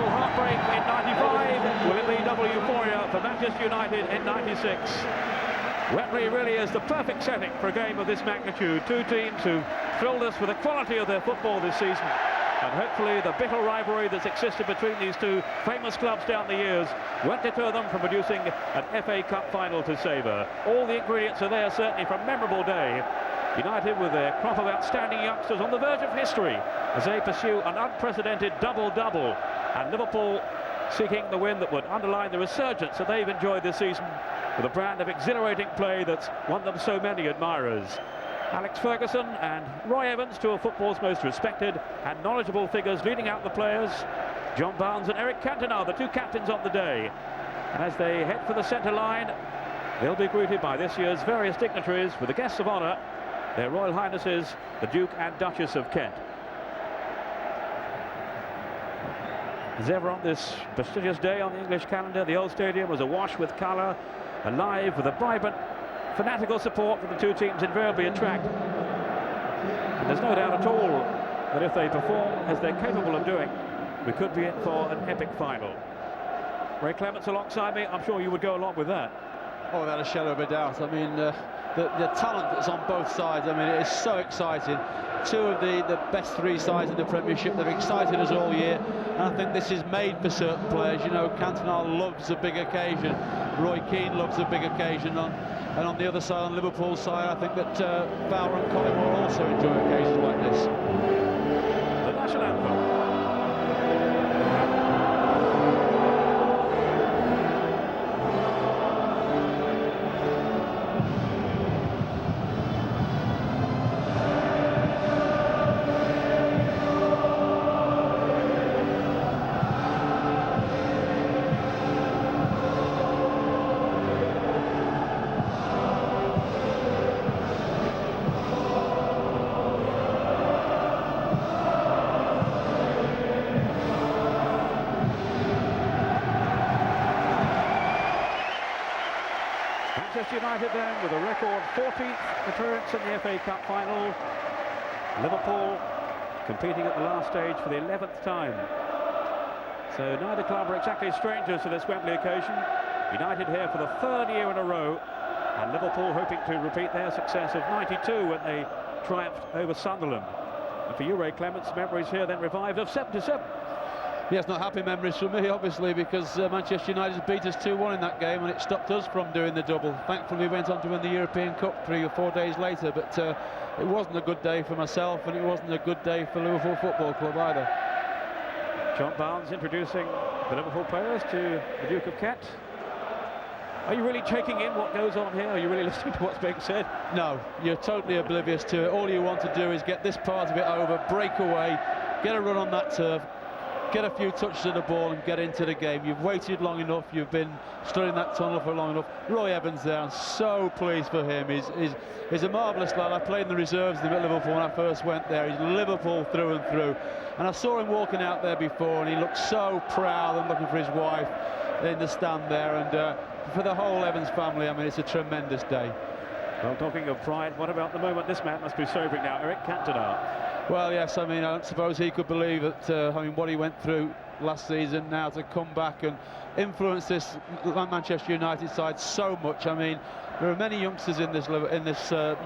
double heartbreak in '95? Will it be double euphoria for Manchester United in '96? Wembley really is the perfect setting for a game of this magnitude. Two teams who thrilled us with the quality of their football this season. And hopefully the bitter rivalry that's existed between these two famous clubs down the years won't deter them from producing an FA Cup final to savour. All the ingredients are there, certainly, for a memorable day. United with their crop of outstanding youngsters on the verge of history as they pursue an unprecedented double-double. And Liverpool seeking the win that would underline the resurgence that they've enjoyed this season with a brand of exhilarating play that's won them so many admirers. Alex Ferguson and Roy Evans, two of football's most respected and knowledgeable figures, leading out the players. John Barnes and Eric Cantona, the two captains on the day. And as they head for the centre line, they'll be greeted by this year's various dignitaries with the guests of honour, their Royal Highnesses, the Duke and Duchess of Kent. As ever on this prestigious day on the English calendar, the old stadium was awash with colour, alive with a vibrant, fanatical support that the two teams invariably attract. And there's no doubt at all that if they perform as they're capable of doing, we could be in for an epic final. Ray Clements alongside me, I'm sure you would go along with that. Oh, without a shadow of a doubt. I mean, the talent that's on both sides, I mean, it is so exciting. Two of the best three sides in the Premiership, they've excited us all year, and I think this is made for certain players. You know, Cantona loves a big occasion, Roy Keane loves a big occasion, and on the other side, on Liverpool's side, I think that Fowler and Collymore also enjoy occasions like this. The national anthem. Manchester United then with a record 14th appearance in the FA Cup final. Liverpool competing at the last stage for the 11th time. So neither club are exactly strangers to this Wembley occasion. United here for the third year in a row, and Liverpool hoping to repeat their success of '92 when they triumphed over Sunderland. And for you, Ray Clements, memories here then revived of '77. Yes, not happy memories for me, obviously, because Manchester United beat us 2-1 in that game, and it stopped us from doing the double. Thankfully, we went on to win the European Cup 3 or 4 days later, but it wasn't a good day for myself, and it wasn't a good day for Liverpool Football Club either. John Barnes introducing the Liverpool players to the Duke of Kent. Are you really taking in what goes on here? Are you really listening to what's being said? No, you're totally oblivious to it. All you want to do is get this part of it over, break away, get a run on that turf, get a few touches of the ball and get into the game. You've waited long enough, you've been studying that tunnel for long enough. Roy Evans there, I'm so pleased for him. He's a marvellous lad. I played in the reserves at Liverpool when I first went there. He's Liverpool through and through. And I saw him walking out there before, and he looked so proud and looking for his wife in the stand there. And for the whole Evans family, I mean, it's a tremendous day. Well, talking of pride, what about the moment this man must be sobering now, Eric Cantona? Well, yes, I mean, I don't suppose he could believe that, I mean, what he went through last season, now to come back and influence this Manchester United side so much. I mean, there are many youngsters in this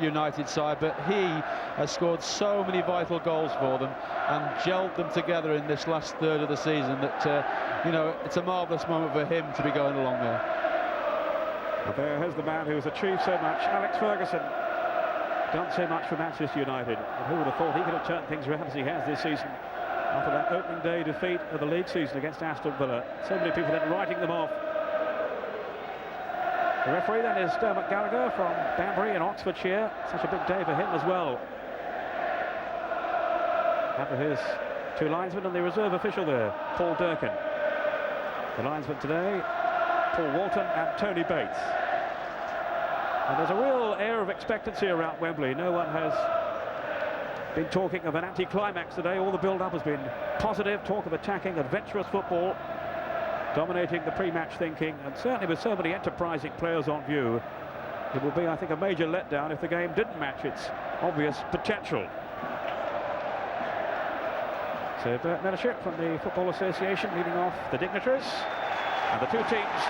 United side, but he has scored so many vital goals for them and gelled them together in this last third of the season that, you know, it's a marvellous moment for him to be going along there. Well, there's the man who's achieved so much, Alex Ferguson. Done so much for Manchester United, and who would have thought he could have turned things around as he has this season after that opening day defeat of the league season against Aston Villa. So many people then writing them off. The referee then is Dermot Gallagher from Banbury in Oxfordshire. Such a big day for him as well. And for his two linesmen and the reserve official there, Paul Durkin. The linesmen today, Paul Walton and Tony Bates. And there's a real air of expectancy around Wembley. No one has been talking of an anti-climax today. All the build-up has been positive, talk of attacking, adventurous football, dominating the pre-match thinking, and certainly with so many enterprising players on view, it will be, I think, a major letdown if the game didn't match its obvious potential. So Bert Mellership from the Football Association leading off the dignitaries. And the two teams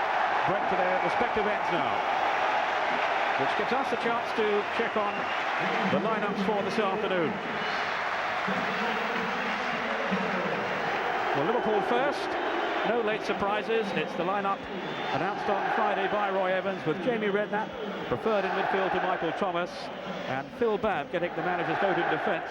break to their respective ends now, which gives us a chance to check on the lineups for this afternoon. Well, Liverpool first. No late surprises. It's the lineup announced on Friday by Roy Evans, with Jamie Redknapp preferred in midfield to Michael Thomas, and Phil Babb getting the manager's vote in defence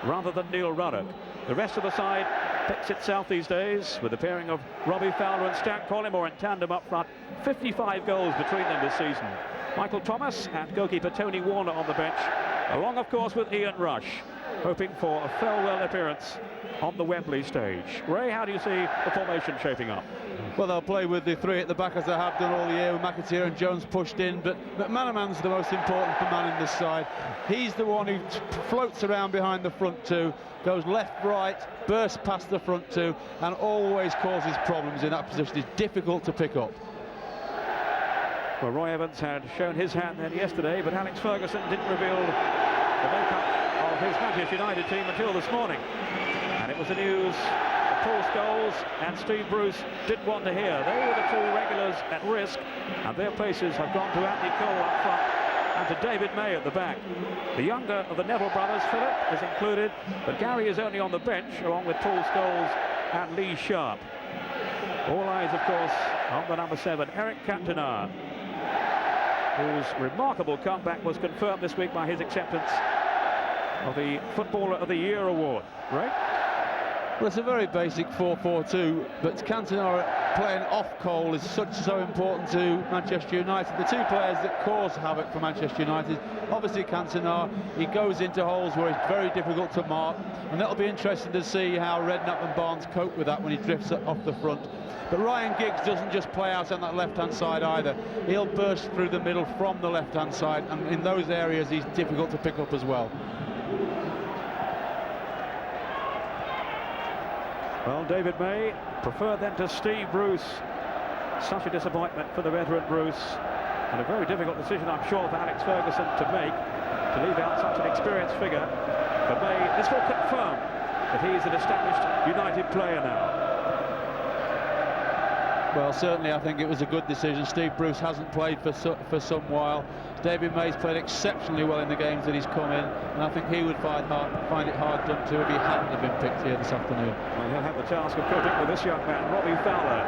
rather than Neil Ruddock. The rest of the side picks itself these days, with the pairing of Robbie Fowler and Stan Collymore in tandem up front. 55 goals between them this season. Michael Thomas and goalkeeper Tony Warner on the bench, along of course with Ian Rush, hoping for a farewell appearance on the Wembley stage. Ray, how do you see the formation shaping up? Well, they'll play with the three at the back as they have done all year, with McAteer and Jones pushed in, but McManaman's the most important man in this side. He's the one who floats around behind the front two, goes left, right, bursts past the front two, and always causes problems in that position. It's difficult to pick up. Well, Roy Evans had shown his hand then yesterday, but Alex Ferguson didn't reveal the makeup of his Manchester United team until this morning. And it was the news that Paul Scholes and Steve Bruce didn't want to hear. They were the two regulars at risk, and their places have gone to Andy Cole up front and to David May at the back. The younger of the Neville brothers, Philip, is included, but Gary is only on the bench, along with Paul Scholes and Lee Sharp. All eyes, of course, on the number 7, Eric Cantona, whose remarkable comeback was confirmed this week by his acceptance of the Footballer of the Year award. Right? Well, it's a very basic 4-4-2, but Cantona playing off Cole is so important to Manchester United. The two players that cause havoc for Manchester United, obviously Cantona, he goes into holes where it's very difficult to mark, and that'll be interesting to see how Redknapp and Barnes cope with that when he drifts off the front. But Ryan Giggs doesn't just play out on that left-hand side either. He'll burst through the middle from the left-hand side, and in those areas he's difficult to pick up as well. Well, David May preferred then to Steve Bruce. Such a disappointment for the veteran Bruce, and a very difficult decision, I'm sure, for Alex Ferguson to make, to leave out such an experienced figure. For May, this will confirm that he's an established United player now. Well, certainly I think it was a good decision. Steve Bruce hasn't played for some while. David May's played exceptionally well in the games that he's come in, and I think he would find it hard done to if he hadn't have been picked here this afternoon. Well, he'll have the task of coping with this young man, Robbie Fowler.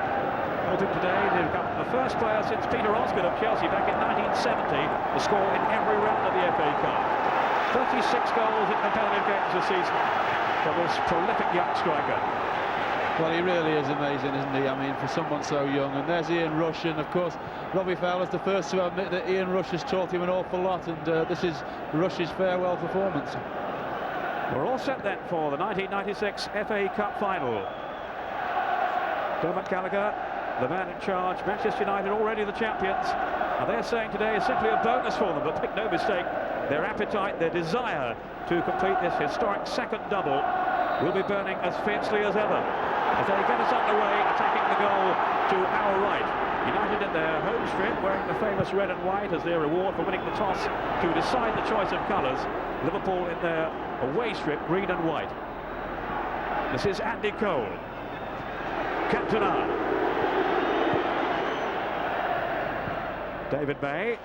Hoping today to become the first player since Peter Osgood of Chelsea back in 1970 to score in every round of the FA Cup. 36 goals in competitive games this season for this prolific young striker. Well, he really is amazing, isn't he? I mean, for someone so young. And there's Ian Rush, and of course Robbie Fowler's the first to admit that Ian Rush has taught him an awful lot, and this is Rush's farewell performance. We're all set then for the 1996 FA Cup final. Dermot Gallagher, the man in charge, Manchester United already the champions, and they're saying today is simply a bonus for them, but make no mistake, their appetite, their desire to complete this historic second double will be burning as fiercely as ever, as they get us underway, attacking the goal to our right. United in their home strip, wearing the famous red and white as their reward for winning the toss to decide the choice of colours. Liverpool in their away strip, green and white. This is Andy Cole. Cantona. David May.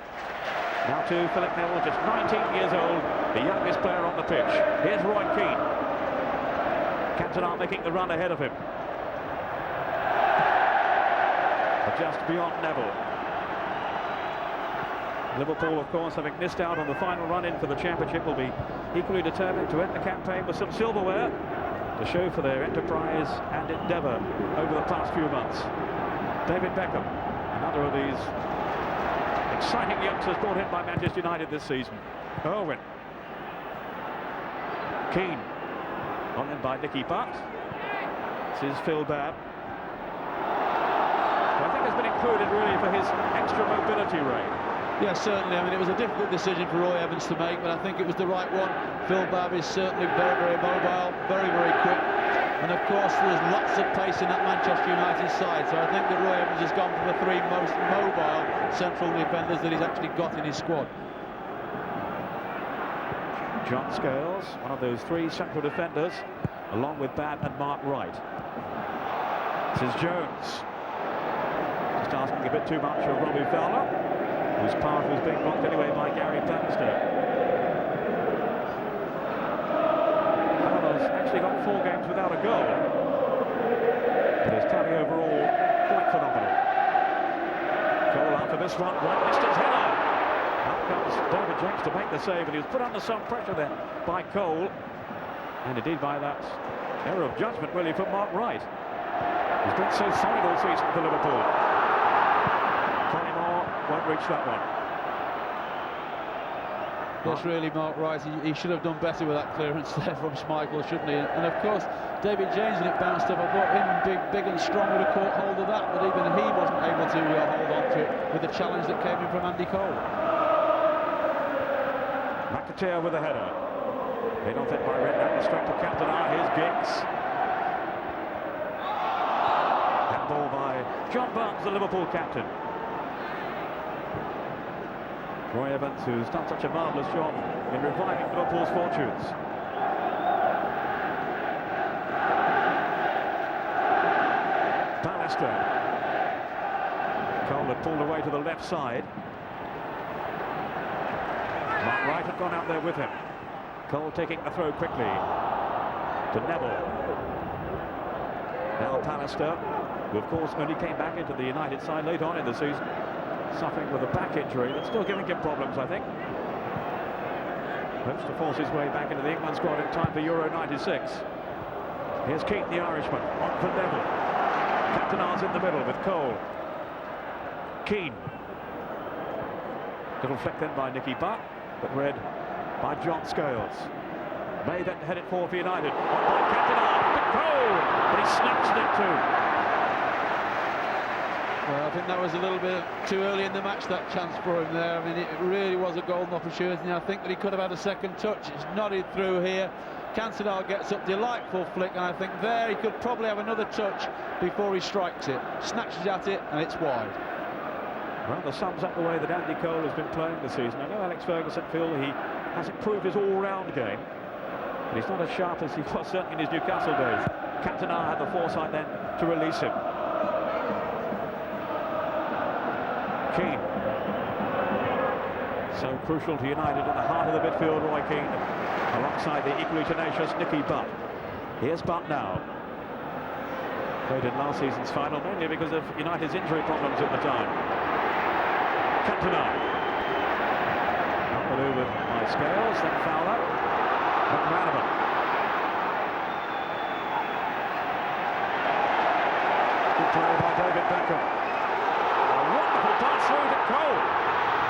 Now to Philip Neville, just 19 years old, the youngest player on the pitch. Here's Roy Keane. Cantona making the run ahead of him. But just beyond Neville. Liverpool, of course, having missed out on the final run-in for the Championship, will be equally determined to end the campaign with some silverware to show for their enterprise and endeavour over the past few months. David Beckham, another of these exciting youngsters brought in by Manchester United this season. Owen. Keane. On in by Nicky Butt. This is Phil Babb. Who I think has been included really for his extra mobility, Ray. Yeah, certainly. I mean, it was a difficult decision for Roy Evans to make, but I think it was the right one. Phil Babb is certainly very, very mobile, very, very quick. And of course, there's lots of pace in that Manchester United side. So I think that Roy Evans has gone for the three most mobile central defenders that he's actually got in his squad. John Scales, one of those three central defenders, along with Babb and Mark Wright. This is Jones. Just asking a bit too much of Robbie Fowler, whose path was being blocked anyway by Gary Bannister. Fowler's actually got 4 games without a goal, but his tally overall quite phenomenal. Cole after this one, missed his header. Out comes David James to make the save, and he was put under some pressure there by Cole, and indeed by that error of judgment really from Mark Wright. He's been so solid all season for Liverpool. Moore won't reach that one. Yes, really, Mark Wright, he should have done better with that clearance there from Schmeichel, shouldn't he? And of course, David James, when it bounced up, I thought him big and strong would have caught hold of that, but even he wasn't able to hold on to it with the challenge that came in from Andy Cole. McAteer with a header. Laid off it by Redknapp, straight to Cantona. Here's Giggs. Handball by John Barnes, the Liverpool captain. Roy Evans, who's done such a marvellous job in reviving Liverpool's fortunes. Bannister. Cole had pulled away to the left side. Mark Wright had gone out there with him. Cole taking the throw quickly to Neville. Now Bannister, who of course only came back into the United side late on in the season, suffering with a back injury that's still giving him problems, I think. Hopes to force his way back into the England squad in time for Euro 96. Here's Keane, the Irishman, on for Neville. Cantona's in the middle with Cole. Keane. Little flick then by Nicky Butt, but read by John Scales. May then headed forward for United. On by Cantona, to Cole, but he snatched it too. Well, I think that was a little bit too early in the match, that chance for him there. I mean, it really was a golden opportunity, and I think that he could have had a second touch. It's nodded through here. Cantona gets up, delightful flick, and I think there he could probably have another touch before he strikes it. Snatches at it, and it's wide. Well, that sums up the way that Andy Cole has been playing this season. I know Alex Ferguson feel he has improved his all-round game, but he's not as sharp as he was certainly in his Newcastle days. Cantona had the foresight then to release him. Keane. So crucial to United in the heart of the midfield, Roy Keane, alongside the equally tenacious Nicky Butt. Here's Butt now. Played in last season's final, mainly because of United's injury problems at the time. Cantona. Outmaneuvered by Scales, then Fowler. McManaman. Good play by David Beckham. A wonderful pass through to Cole.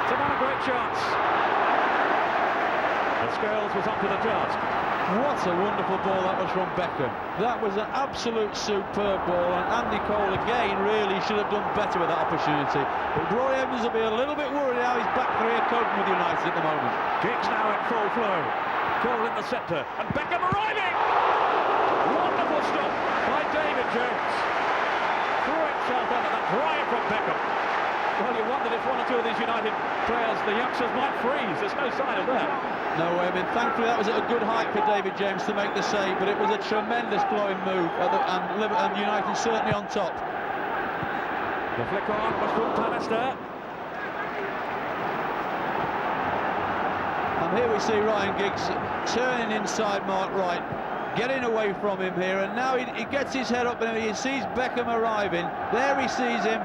It's another great chance. And Scales was up to the task. What a wonderful ball that was from Beckham. That was an absolute superb ball, and Andy Cole again really should have done better with that opportunity. But Roy Evans will be a little bit worried how he's back career coping with United at the moment. Giggs now in full flow. Cole in the centre, and Beckham arriving! Wonderful stop by David James. Threw himself under that drive from Beckham. Well, you wondered if one or two of these United players, the youngsters, might freeze. There's no sign of that. No way. I mean, thankfully that was at a good height for David James to make the save, but it was a tremendous flowing move, and United certainly on top. The flick on was from Bannister. And here we see Ryan Giggs turning inside Mark Wright, getting away from him here, and now he gets his head up and he sees Beckham arriving. There he sees him,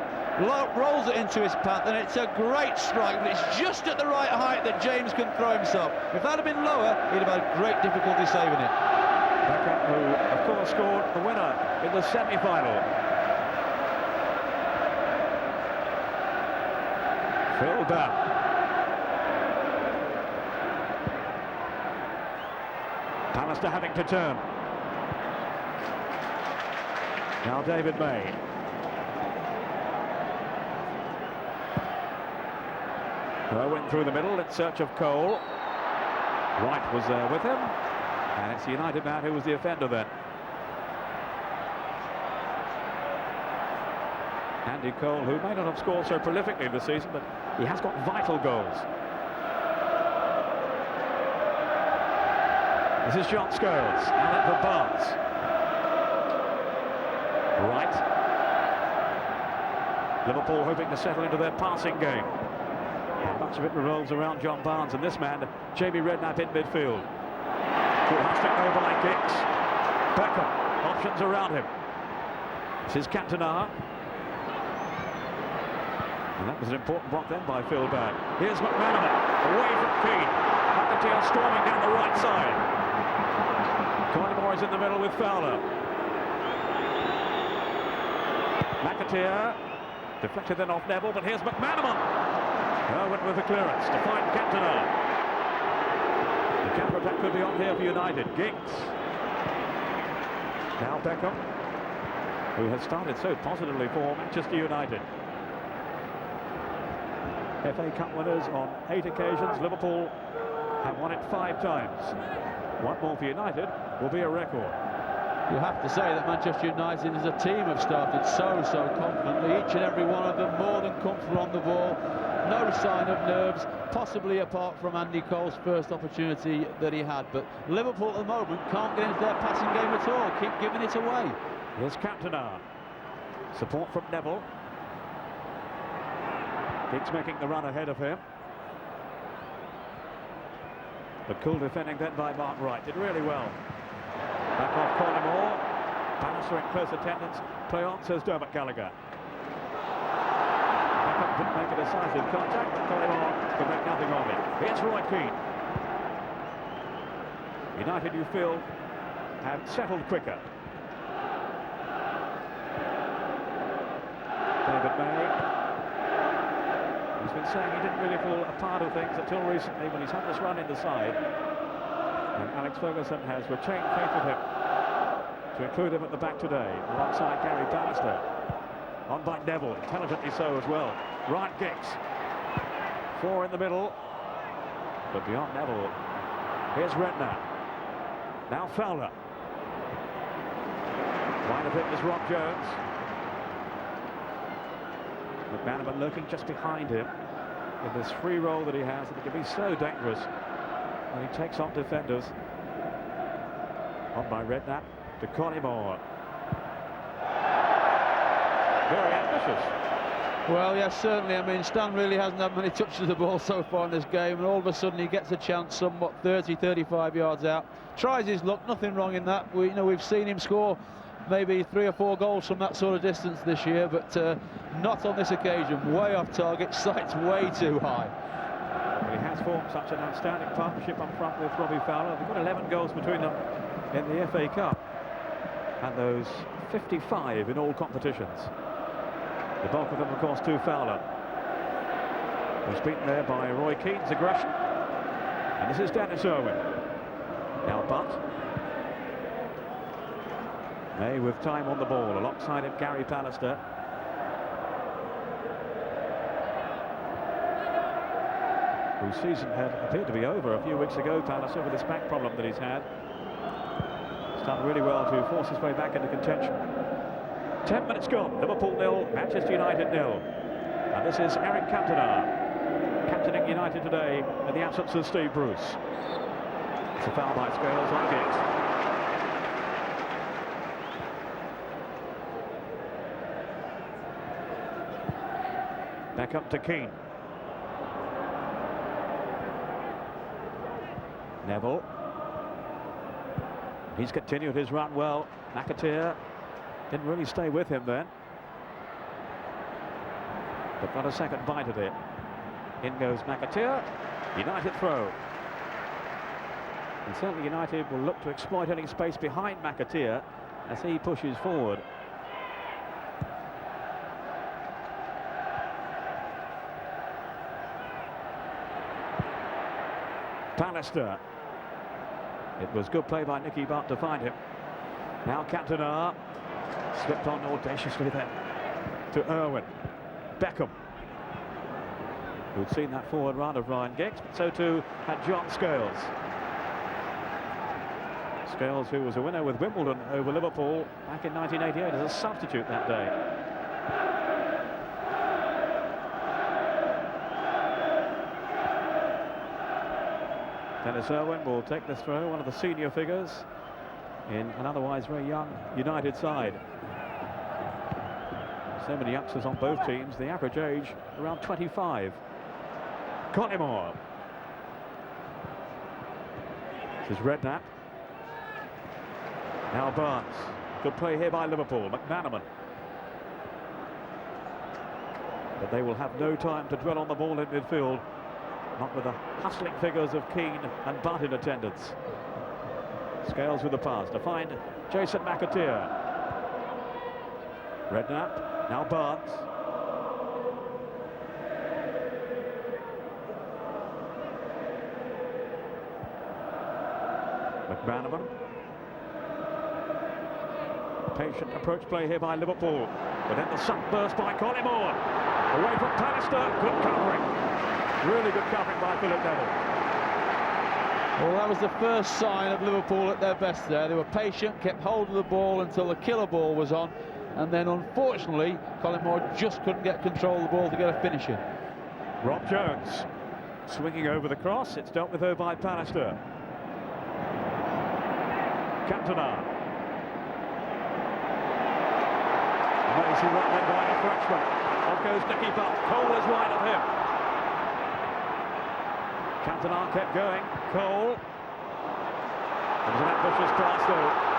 rolls it into his path, and it's a great strike, but it's just at the right height that James can throw himself. If that had been lower, he'd have had great difficulty saving it. Beckham, who of course scored the winner in the semi-final. Phil Babb. Bannister having to turn. Now David May. Went through the middle in search of Cole. Wright was there with him, and it's the United man who was the offender then. Andy Cole, who may not have scored so prolifically this season, but he has got vital goals. This is John Scales, and for Barnes. Right. Liverpool hoping to settle into their passing game. Yeah, much of it revolves around John Barnes and this man, Jamie Redknapp in midfield. Good husting over by Giggs. Beckham, options around him. This is Cantona. And that was an important block then by Phil Baird. Here's McManaman, away from Keane. McIntyre storming down the right side. Collymore is in the middle with Fowler. McIntyre, deflected then off Neville, but here's McManaman. Went with the clearance to find Cantona. The counter-attack could be on here for United. Giggs. Now Beckham, who has started so positively for Manchester United. FA Cup winners on 8 occasions. Liverpool have won it 5 times. One more for United will be a record. You have to say that Manchester United as a team have started so confidently. Each and every one of them more than comfortable on the ball. No sign of nerves, possibly apart from Andy Cole's first opportunity that he had. But Liverpool at the moment can't get into their passing game at all. Keep giving it away. Here's Cantona. Support from Neville. Giggs making the run ahead of him. But cool defending then by Mark Wright. Did really well. Back off Collymore. Bannister in close attendance. Play on, says Dermot Gallagher. Beckham didn't make a decisive contact, but Collymore could make nothing of it. Here's Roy Keane. United, you feel, have settled quicker. David May. He's been saying he didn't really feel a part of things until recently when he's had this run in the side. And Alex Ferguson has retained faith with him to include him at the back today, alongside Gary Bannister. On by Neville, intelligently so as well. Ryan Giggs. 4 in the middle. But beyond Neville, here's Redknapp. Now Fowler. Wide of it is Rob Jones. McManaman lurking just behind him in this free role that he has, and it can be so dangerous when he takes on defenders. On by Redknapp to Collymore. Very ambitious. Well, yes, certainly. I mean, Stan really hasn't had many touches of the ball so far in this game, and all of a sudden he gets a chance somewhat 30-35 yards out. Tries his luck, nothing wrong in that. We've seen him score maybe 3 or 4 goals from that sort of distance this year, but not on this occasion. Way off target, sights way too high. Well, he has formed such an outstanding partnership up front with Robbie Fowler. They've got 11 goals between them in the FA Cup, and those 55 in all competitions. The bulk of them, of course, to Fowler, who's beaten there by Roy Keane's aggression. And this is Dennis Irwin. Now Butt. May with time on the ball, alongside him Gary Bannister. Whose season had appeared to be over a few weeks ago, Bannister, with this back problem that he's had. He's done really well to force his way back into contention. 10 minutes gone, Liverpool 0, Manchester United 0. And this is Eric Cantona, captaining United today in the absence of Steve Bruce. It's a foul by Scales on Giggs. Back up to Keane. Neville. He's continued his run well. McIntyre didn't really stay with him then, but got a second bite at it. In goes McIntyre. United throw. And certainly United will look to exploit any space behind McIntyre as he pushes forward. Bannister. It was good play by Nicky Butt to find him. Now Cantona slipped on audaciously then to Irwin. Beckham, who'd seen that forward run of Ryan Giggs, but so too had John Scales. Scales, who was a winner with Wimbledon over Liverpool back in 1988 as a substitute that day. Dennis Irwin will take this throw, one of the senior figures in an otherwise very young United side. So many youngsters on both teams, the average age around 25. Collymore. This is Redknapp. Now Barnes. Good play here by Liverpool. McManaman. But they will have no time to dwell on the ball in midfield. Not with the hustling figures of Keane and Butt in attendance. Scales with the pass to find Jason McAteer. Redknapp, now Barnes. McManaman. Patient approach play here by Liverpool. But then the sunburst by Collymore. Away from Pallister, good covering. Really good covering by Philip Neville. Well, that was the first sign of Liverpool at their best there. They were patient, kept hold of the ball until the killer ball was on. And then, unfortunately, Collymore just couldn't get control of the ball to get a finish in. Rob Jones swinging over the cross. It's dealt with though by Pallister. Cantona. Amazing run then by the Frenchman. Off goes Nicky Butt. Cole is wide of him. Cantona kept going. Cole. There was an ambitious pass though.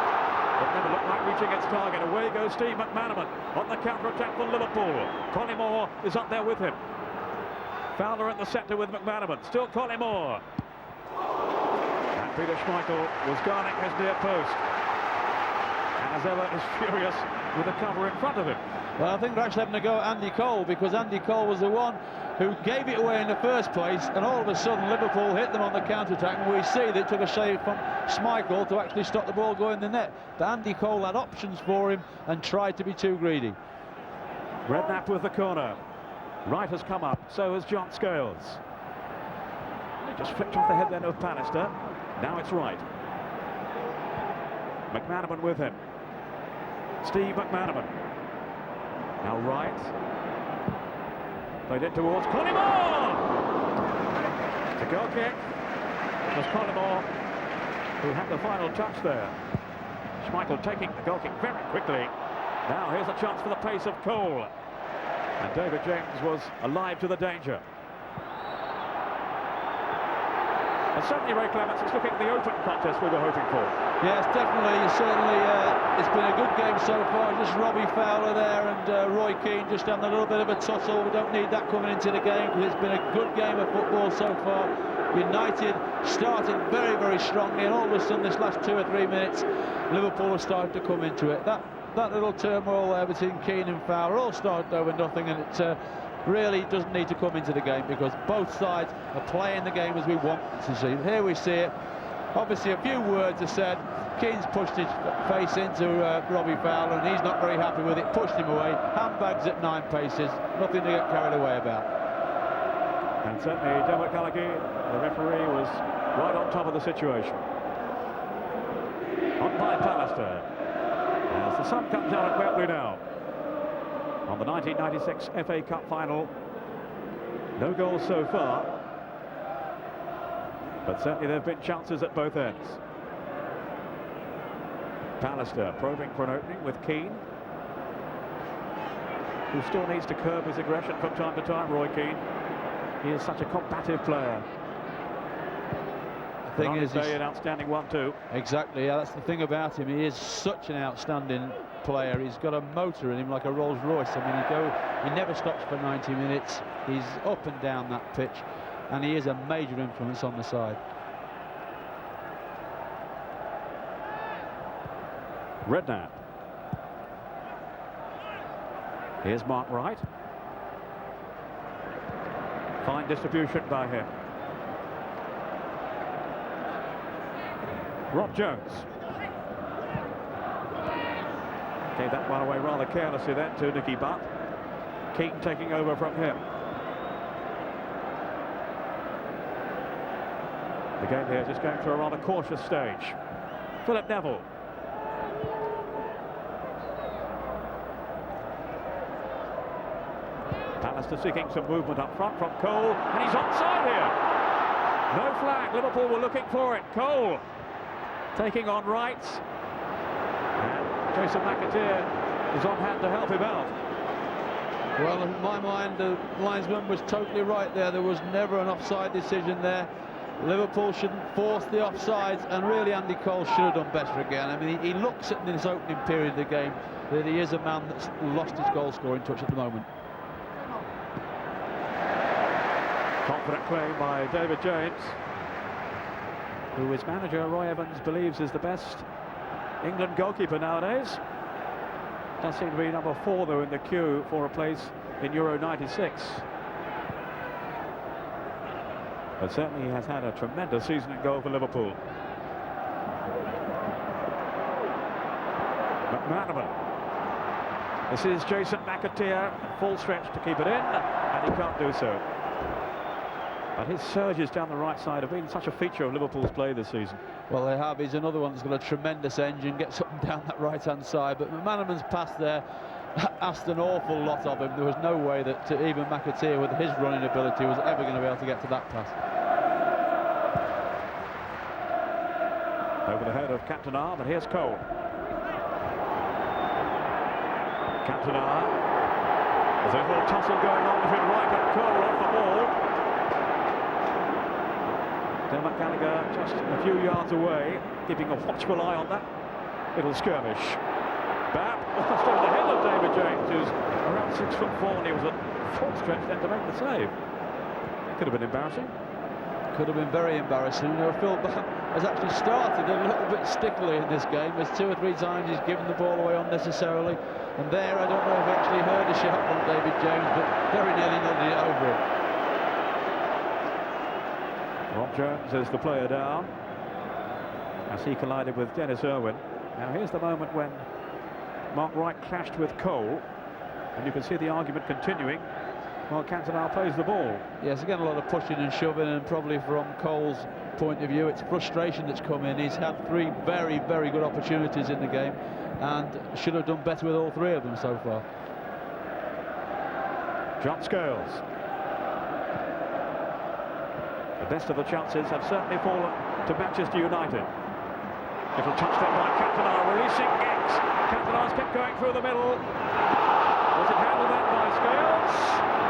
It never looked like reaching its target. Away goes Steve McManaman on the counter-attack for Liverpool. Collymore is up there with him. Fowler at the centre with McManaman. Still Collymore. And Peter Schmeichel was guarding his near post. And as ever is furious with the cover in front of him. Well, I think they're actually having to go at Andy Cole, because Andy Cole was the one who gave it away in the first place, and all of a sudden Liverpool hit them on the counter-attack, and we see that it took a shave from Schmeichel to actually stop the ball going in the net. But Andy Cole had options for him and tried to be too greedy. Redknapp with the corner. Wright has come up, so has John Scales. He just flicked off the head then of Pallister. Now it's Wright. McManaman with him. Steve McManaman. Now Wright. Played it towards Collymore! It's a goal kick. It was Collymore who had the final touch there. Schmeichel taking the goal kick very quickly. Now here's a chance for the pace of Cole. And David James was alive to the danger. And certainly, Ray Clements, it's looking at the open contest we were hoping for. Yes, definitely. Certainly, it's been a good game so far. Just Robbie Fowler there and Roy Keane just having a little bit of a tussle. We don't need that coming into the game, because it's been a good game of football so far. United started very, very strongly, and all of a sudden, this last 2 or 3 minutes, Liverpool have started to come into it. That little turmoil there between Keane and Fowler all started over nothing, and it really doesn't need to come into the game, because both sides are playing the game as we want to see. Here we see it. Obviously a few words are said. Keane's pushed his face into Robbie Fowler, and he's not very happy with it. Pushed him away. Handbags at 9 paces. Nothing to get carried away about. And certainly Dermot Gallagher, the referee, was right on top of the situation. On by Pallister. As the sun comes down at Wembley now. On the 1996 FA Cup final. No goals so far. But certainly there have been chances at both ends. Pallister probing for an opening with Keane, who still needs to curb his aggression from time to time, Roy Keane. He is such a combative player. The thing is, he's an outstanding 1-2. Exactly, yeah, that's the thing about him. He is such an outstanding player. He's got a motor in him like a Rolls Royce. I mean, he never stops for 90 minutes. He's up and down that pitch, and he is a major influence on the side. Redknapp. Here's Mark Wright. Fine distribution by him. Rob Jones. Gave that one away rather carelessly then to Nicky Butt. Keane taking over from him. The game here just going through a rather cautious stage. Philip Neville. Pallister seeking some movement up front from Cole, and he's onside here. No flag. Liverpool were looking for it. Cole taking on Wright. And Jason McAteer is on hand to help him out. Well, in my mind, the linesman was totally right there. There was never an offside decision there. Liverpool shouldn't force the offsides, and really Andy Cole should have done better again. I mean, he looks at this opening period of the game that he is a man that's lost his goal-scoring touch at the moment. Confident claim by David James, who his manager Roy Evans believes is the best England goalkeeper nowadays. Does seem to be number 4 though in the queue for a place in Euro 96. But certainly he has had a tremendous season in goal for Liverpool. McManaman. This is Jason McAteer, full stretch to keep it in, and he can't do so. But his surges down the right side have been such a feature of Liverpool's play this season. Well, they have. He's another one that's got a tremendous engine, gets up and down that right-hand side. But McManaman's pass there asked an awful lot of him. There was no way that even McAteer, with his running ability, was ever going to be able to get to that pass. Over the head of Cantona, but here's Cole. Cantona. There's a little tussle going on between Wright and Cole off the ball. Dermot Gallagher just a few yards away, keeping a watchful eye on that little skirmish. Bap almost over the head of David James, who's around 6'4", and he was at full stretch then to make the save. It could have been embarrassing. Could have been very embarrassing. You know, Phil Bap has actually started a little bit stickily in this game. There's 2 or 3 times he's given the ball away unnecessarily, and there I don't know if he actually heard a shout from David James, but very nearly nodded it over it. Rob Jones is the player down as he collided with Dennis Irwin. Now here's the moment when Mark Wright clashed with Cole, and you can see the argument continuing while Cantona plays the ball. Yes, again a lot of pushing and shoving, and probably from Cole's point of view it's frustration that's come in. He's had 3 very, very good opportunities in the game and should have done better with all 3 of them so far. John Scales. The best of the chances have certainly fallen to Manchester United. Little touch there by Cantona, releasing Giggs. Cantona's kept going through the middle. Was it handled then by Scales?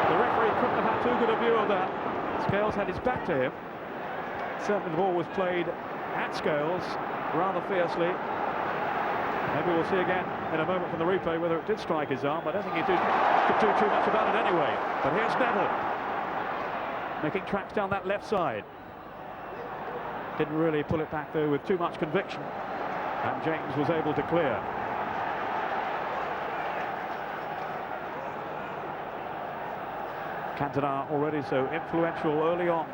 The referee couldn't have had too good a view of that. Scales had his back to him. Certainly the ball was played at Scales rather fiercely. Maybe we'll see again in a moment from the replay whether it did strike his arm. I don't think he could do too much about it anyway. But here's Neville, making tracks down that left side. Didn't really pull it back though with too much conviction, and James was able to clear. Cantona already so influential early on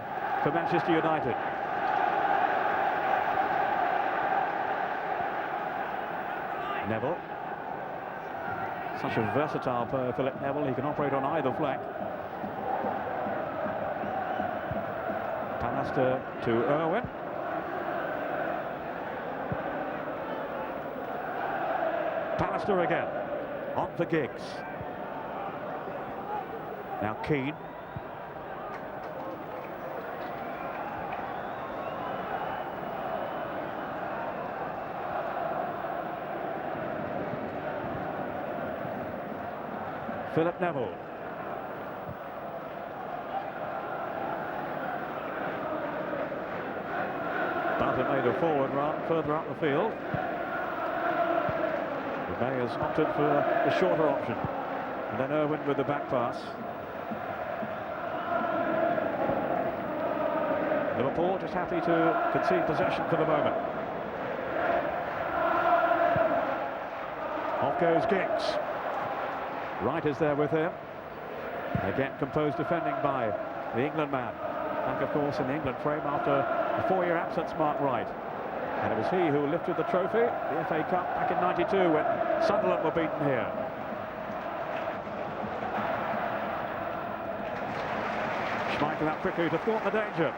for Manchester United. Neville, such a versatile player, Philip Neville. He can operate on either flank. Pallister to Irwin. Pallister again, on for Giggs. Now Keane. Philip Neville. Barton made a forward run further up the field. May has opted for the shorter option. And then Irwin with the back pass. Liverpool just happy to concede possession for the moment. Off goes Giggs. Wright is there with him. Again composed defending by the England man. Back of course in the England frame after a 4-year absence, Mark Wright. And it was he who lifted the trophy, the FA Cup, back in '92 when Sunderland were beaten here. Schmeichel out quickly to thwart the danger.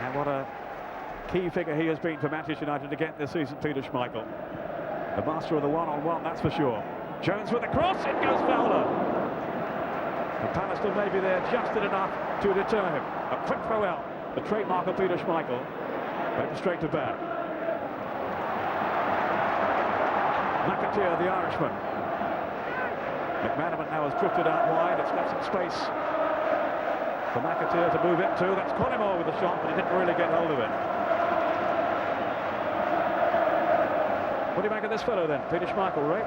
And what a key figure he has been for Manchester United again this season, Peter Schmeichel. The master of the one-on-one, that's for sure. Jones with the cross, it goes Fowler. And Pallister may be there just enough to deter him. A quick throw out, the trademark of Peter Schmeichel. Went straight to bat. McAteer, the Irishman. McManaman now has drifted out wide. It's left some space for McAteer to move into. That's Collymore with the shot, but he didn't really get hold of it. What do you make of this fellow then, Peter Schmeichel, Ray?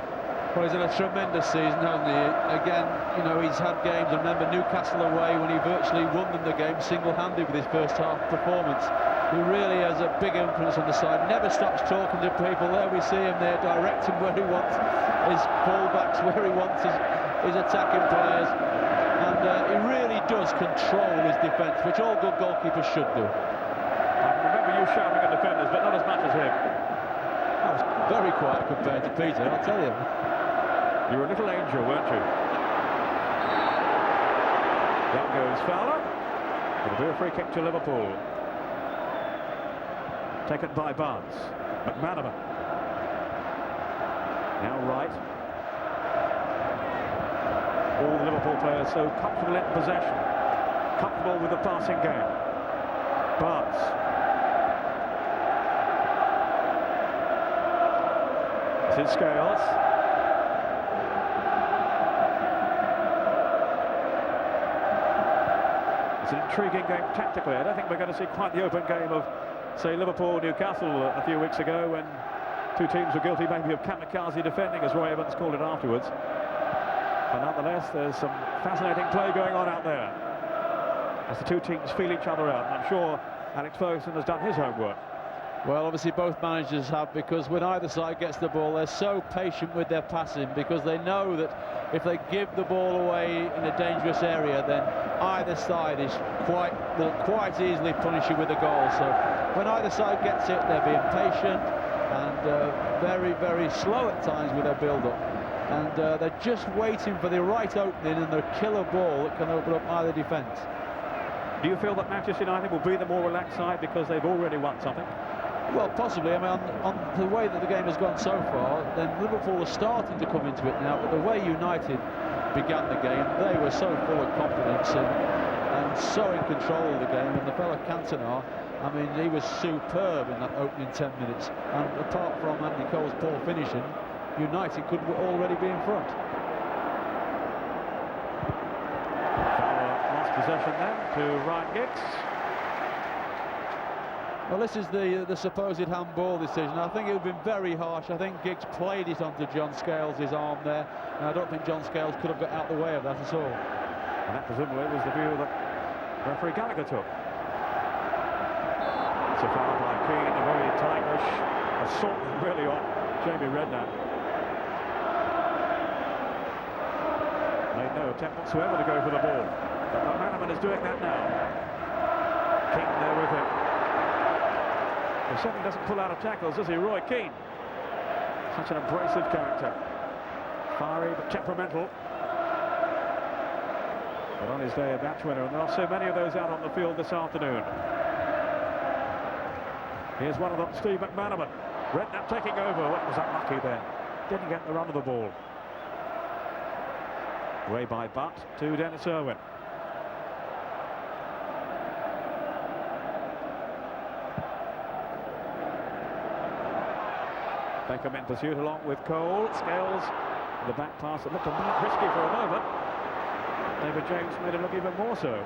Well, he's had a tremendous season, hasn't he? Again, you know, he's had games. I remember Newcastle away when he virtually won them the game single-handed with his first half performance. He really has a big influence on the side. Never stops talking to people. There we see him there, directing where he wants his full-backs, where he wants his attacking players. And he really does control his defence, which all good goalkeepers should do. I can remember you shouting at defenders, but not as much as him. I was very quiet compared to Peter, I'll tell you. You were a little angel, weren't you? Down goes Fowler. It'll be a free kick to Liverpool. Taken by Barnes. McManaman. Now right. All the Liverpool players so comfortable in possession. Comfortable with the passing game. Barnes. This is Scales. It's an intriguing game tactically. I don't think we're going to see quite the open game of, say, Liverpool-Newcastle a few weeks ago, when two teams were guilty maybe of kamikaze defending, as Roy Evans called it afterwards. But nonetheless, there's some fascinating play going on out there as the two teams feel each other out. And I'm sure Alex Ferguson has done his homework. Well, obviously both managers have, because when either side gets the ball, they're so patient with their passing, because they know that if they give the ball away in a dangerous area, then either side will quite easily punish you with a goal. So when either side gets it, they're being patient and very, very slow at times with their build-up. And they're just waiting for the right opening and the killer ball that can open up either defence. Do you feel that Manchester United will be the more relaxed side because they've already won something? Well, possibly. I mean, on the way that the game has gone so far, then Liverpool are starting to come into it now. But the way United began the game, they were so full of confidence and so in control of the game. And the fella Cantona, I mean, he was superb in that opening 10 minutes. And apart from Andy Cole's poor finishing, United could already be in front. Lost possession then to Ryan Giggs. Well, this is the supposed handball decision. I think it would have been very harsh. I think Giggs played it onto John Scales' arm there, and I don't think John Scales could have got out of the way of that at all. And that presumably was the view that referee Gallagher took. It's a foul by Keane, a very tigerish assault really on Jamie Redknapp. Made no attempt whatsoever to go for the ball. But McManaman is doing that now. Keane there with him. He certainly doesn't pull out of tackles, does he, Roy Keane? Such an abrasive character. Fiery but temperamental. But on his day a match winner, and there are so many of those out on the field this afternoon. Here's one of them, Steve McManaman. Redknapp taking over. Well, was unlucky then. Didn't get the run of the ball. Away by Butt to Dennis Irwin. Beckham in pursuit along with Cole. Scales, the back pass that looked a bit risky for a moment. David James made it look even more so.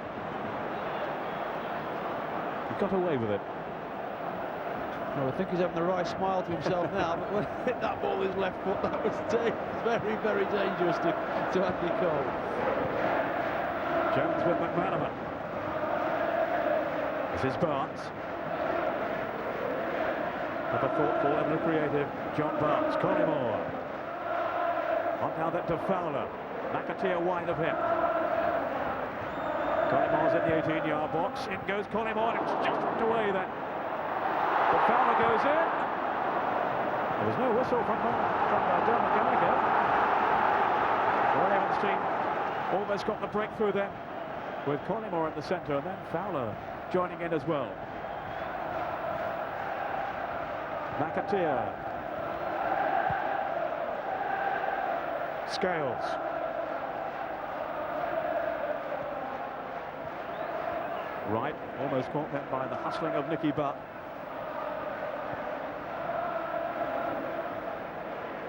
He got away with it. Well, I think he's having the right smile to himself now, but when he hit that ball with his left foot, that was very, very dangerous to Andy Cole. Jones with McManaman. This is Barnes. With a thoughtful and a creative John Barnes. Collymore. On now then to Fowler. McAteer wide of him. Collymore's in the 18-yard box. In goes Collymore. It was just tucked away then. But Fowler goes in. There was no whistle from Dermot Gallagher. Roy Evans' team almost got the breakthrough then, with Collymore at the centre, and then Fowler joining in as well. McAteer. Scales. Right, almost caught then by the hustling of Nicky Butt.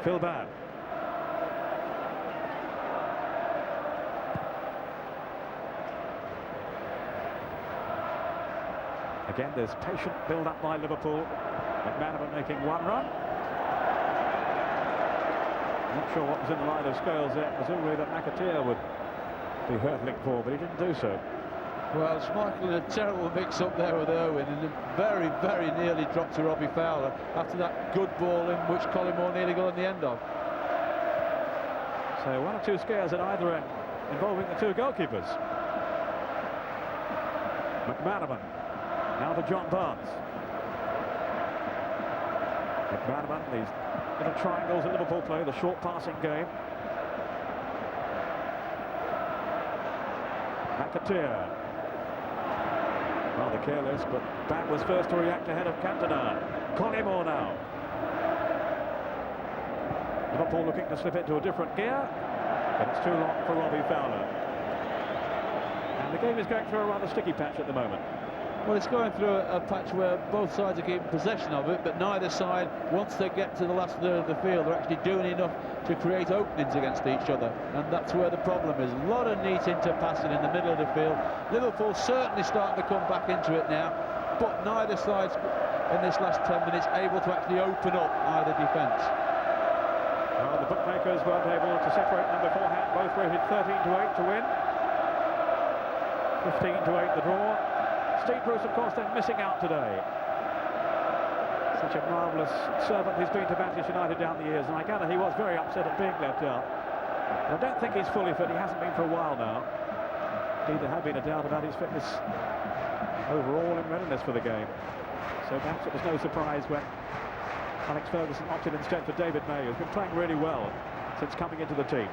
Phil Babb. Again, there's patient build-up by Liverpool. McManaman making one run. Not sure what was in the line of scales there. Presumably that McAteer would be hurtling for, but he didn't do so. Well, Schmeichel in a terrible mix-up there with Irwin, and very, very nearly dropped to Robbie Fowler after that good ball in which Collymore nearly got on the end of. So one or two scares at either end, involving the two goalkeepers. McManaman, now to John Barnes. McManaman, these little triangles that Liverpool play, the short passing game. McAteer. Rather careless, but Bat was first to react ahead of Cantona. Collymore now. Liverpool looking to slip into a different gear, but it's too long for Robbie Fowler. And the game is going through a rather sticky patch at the moment. Well, it's going through a patch where both sides are keeping possession of it, but neither side, once they get to the last third of the field, are actually doing enough to create openings against each other, and that's where the problem is. A lot of neat interpassing in the middle of the field. Liverpool certainly starting to come back into it now, but neither side's in this last 10 minutes able to actually open up either defence. Well, the bookmakers weren't able to separate them beforehand. Both rated 13-8 to win. 15-8 the draw. Steve Bruce, of course, then missing out today. Such a marvellous servant he's been to Manchester United down the years, and I gather he was very upset at being left out. I don't think he's fully fit. He hasn't been for a while now. Indeed, there had been a doubt about his fitness overall in readiness for the game. So perhaps it was no surprise when Alex Ferguson opted instead for David May, who's been playing really well since coming into the team.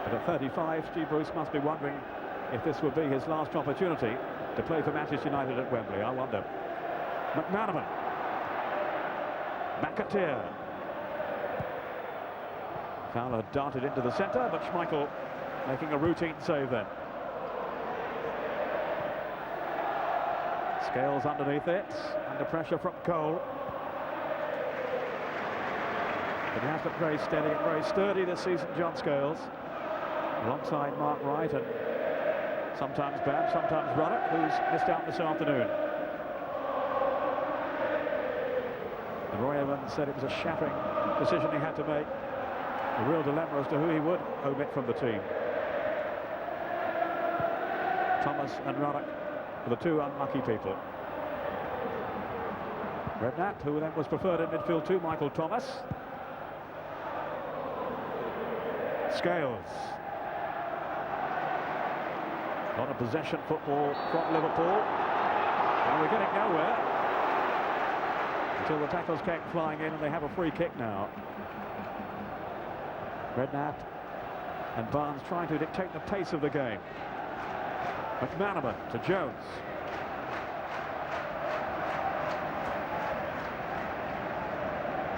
But at 35, Steve Bruce must be wondering if this would be his last opportunity to play for Manchester United at Wembley. I wonder. McManaman. McAteer. Fowler darted into the centre, but Schmeichel making a routine save then. Scales underneath it, under pressure from Cole. But he has looked very steady and very sturdy this season, John Scales, alongside Mark Wright and sometimes Babb, sometimes Ruddock, who's missed out this afternoon. And Roy Evans said it was a shattering decision he had to make. A real dilemma as to who he would omit from the team. Thomas and Ruddock were the two unlucky people. Redknapp, who then was preferred in midfield to Michael Thomas. Scales. A lot of possession football from Liverpool. And we're getting nowhere until the tackles came flying in and they have a free kick now. Redknapp and Barnes trying to dictate the pace of the game. McManaman to Jones.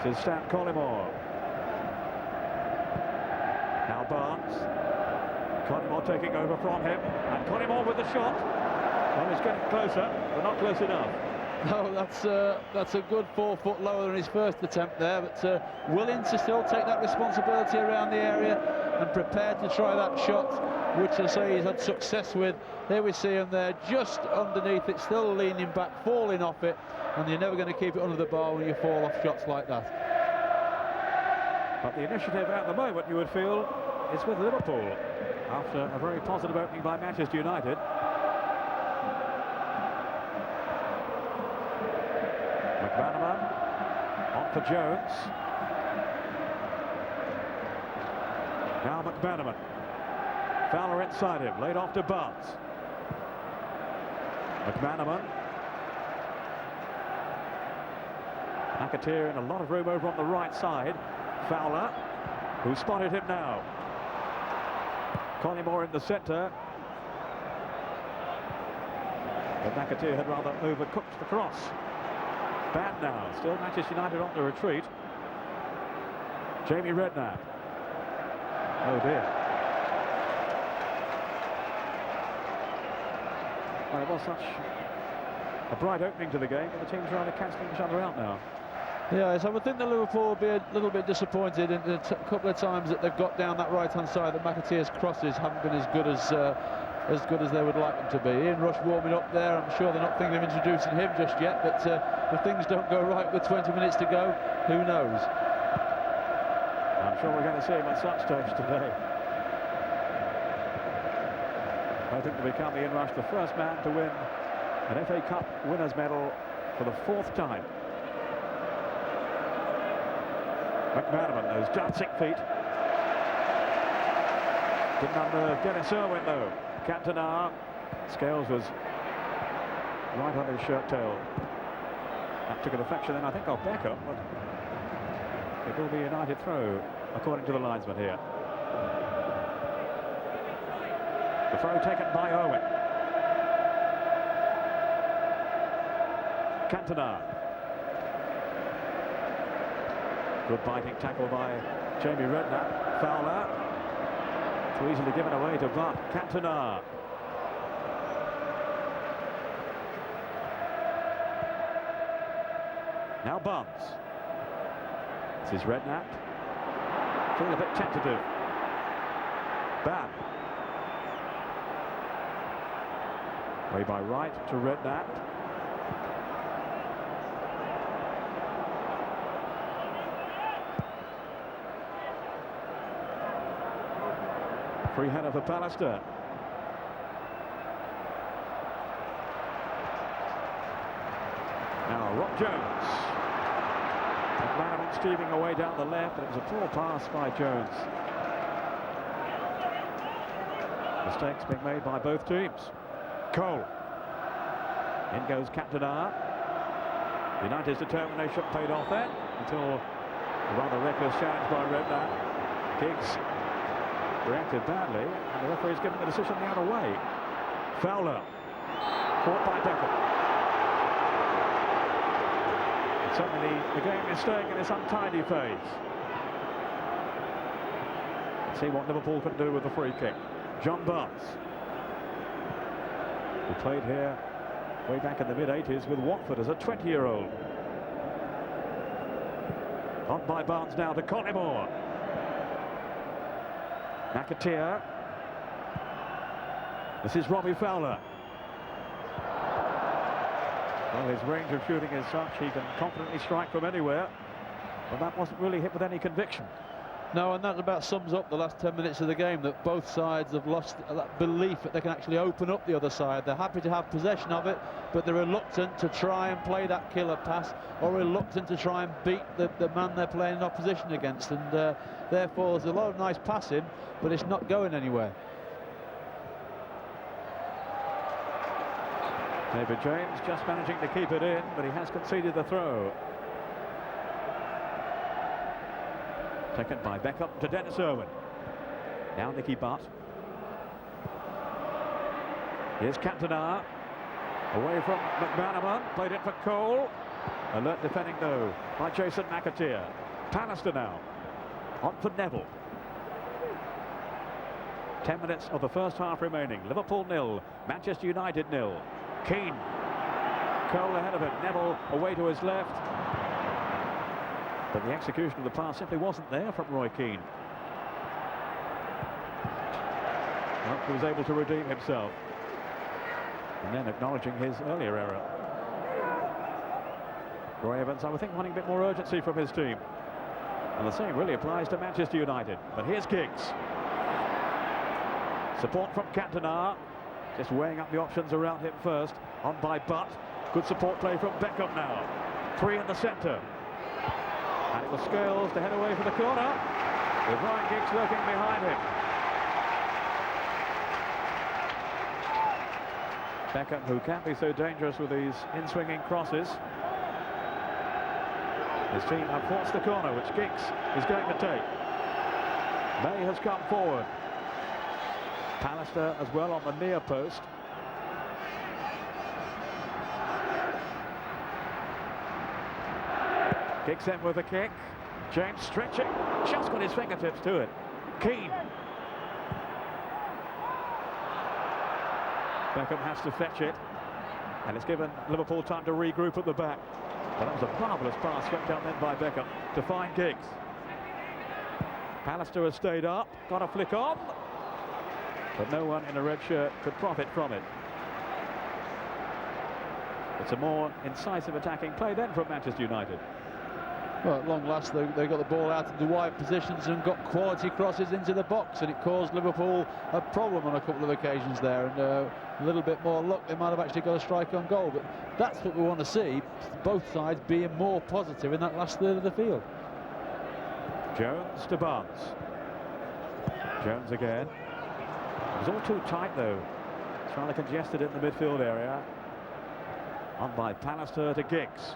This is Stan Collymore. Now Barnes. Collymore taking over from him, and Collymore with the shot. Well, he's getting closer, but not close enough. No, that's a good 4 foot lower than his first attempt there, but willing to still take that responsibility around the area and prepared to try that shot, which I say he's had success with. Here we see him there, just underneath it, still leaning back, falling off it, and you're never going to keep it under the bar when you fall off shots like that. But the initiative at the moment, you would feel, is with Liverpool, after a very positive opening by Manchester United. McManaman on for Jones. Now McManaman. Fowler inside him, laid off to Barnes. McManaman. McAteer in a lot of room over on the right side. Fowler, who spotted him now. Collymore in the centre. But McAteer had rather overcooked the cross. Bad now, still Manchester United on the retreat. Jamie Redknapp. Oh dear. Well, it was such a bright opening to the game, and the teams are either cancelling each other out now. Yeah, so I would think that Liverpool will be a little bit disappointed in the couple of times that they've got down that right-hand side. That McAteer's crosses haven't been as good as they would like them to be. Ian Rush warming up there. I'm sure they're not thinking of introducing him just yet, but if things don't go right with 20 minutes to go, who knows? I'm sure we're going to see him at some stage today. I think to become Ian Rush the first man to win an FA Cup winners' medal for the 4th time. McManaman, those dancing feet. Didn't unnerve Dennis Irwin though. Cantona, Scales was right on his shirt tail. That took an affection then I think of Beckham, but it will be a United throw according to the linesman here. The throw taken by Irwin. Cantona. Good biting tackle by Jamie Redknapp. Fowler. Too easily given away to Butt. Cantona. Now Barnes. This is Redknapp. Feel a bit tentative. Bam. Way by right to Redknapp. Free header for Pallister. Now Rob Jones. McManaman steaming away down the left, and it was a poor pass by Jones. Mistakes being made by both teams. Cole. In goes Cantona. United's determination paid off then until a rather reckless challenge by Redknapp. Giggs reacted badly, and the referee's given the decision the other way. Fowler. Caught by Beckham. And suddenly the game is staying in this untidy phase. Let's see what Liverpool can do with the free kick. John Barnes, who played here way back in the mid-80s with Watford as a 20-year-old. On by Barnes now to Collymore. McAteer. This is Robbie Fowler. Well, his range of shooting is such he can confidently strike from anywhere, but that wasn't really hit with any conviction. No, and that about sums up the last 10 minutes of the game, that both sides have lost that belief that they can actually open up the other side. They're happy to have possession of it, but they're reluctant to try and play that killer pass, or reluctant to try and beat the man they're playing in opposition against, and therefore there's a lot of nice passing, but it's not going anywhere. David James just managing to keep it in, but he has conceded the throw. Taken by Beckham to Dennis Irwin. Now Nicky Butt. Here's Cantona. Away from McManaman. Played it for Cole. Alert defending though by Jason McAteer. Pallister now. On for Neville. 10 minutes of the first half remaining. Liverpool 0. Manchester United 0. Keane. Cole ahead of it. Neville away to his left. But the execution of the pass simply wasn't there from Roy Keane. Well, he was able to redeem himself. And then acknowledging his earlier error. Roy Evans, I would think, wanting a bit more urgency from his team. And the same really applies to Manchester United. But here's Giggs. Support from Cantona. Just weighing up the options around him first. On by Butt. Good support play from Beckham now. 3 in the centre. And it was Scales to head away for the corner, with Ryan Giggs lurking behind him. Beckham, who can be so dangerous with these in-swinging crosses. His team have forced the corner, which Giggs is going to take. May has come forward. Pallister as well on the near post. Kicks in with a kick. James stretching. Just got his fingertips to it. Keane. Beckham has to fetch it. And it's given Liverpool time to regroup at the back. But that was a marvellous pass swept out then by Beckham to find Giggs. Pallister has stayed up, got a flick on, but no one in a red shirt could profit from it. It's a more incisive attacking play then from Manchester United. Well, at long last, they got the ball out of the wide positions and got quality crosses into the box, and it caused Liverpool a problem on a couple of occasions there. And a little bit more luck, they might have actually got a strike on goal. But that's what we want to see, both sides being more positive in that last third of the field. Jones to Barnes. Jones again. It was all too tight though. It's rather congested in the midfield area. On by Pallister to Giggs.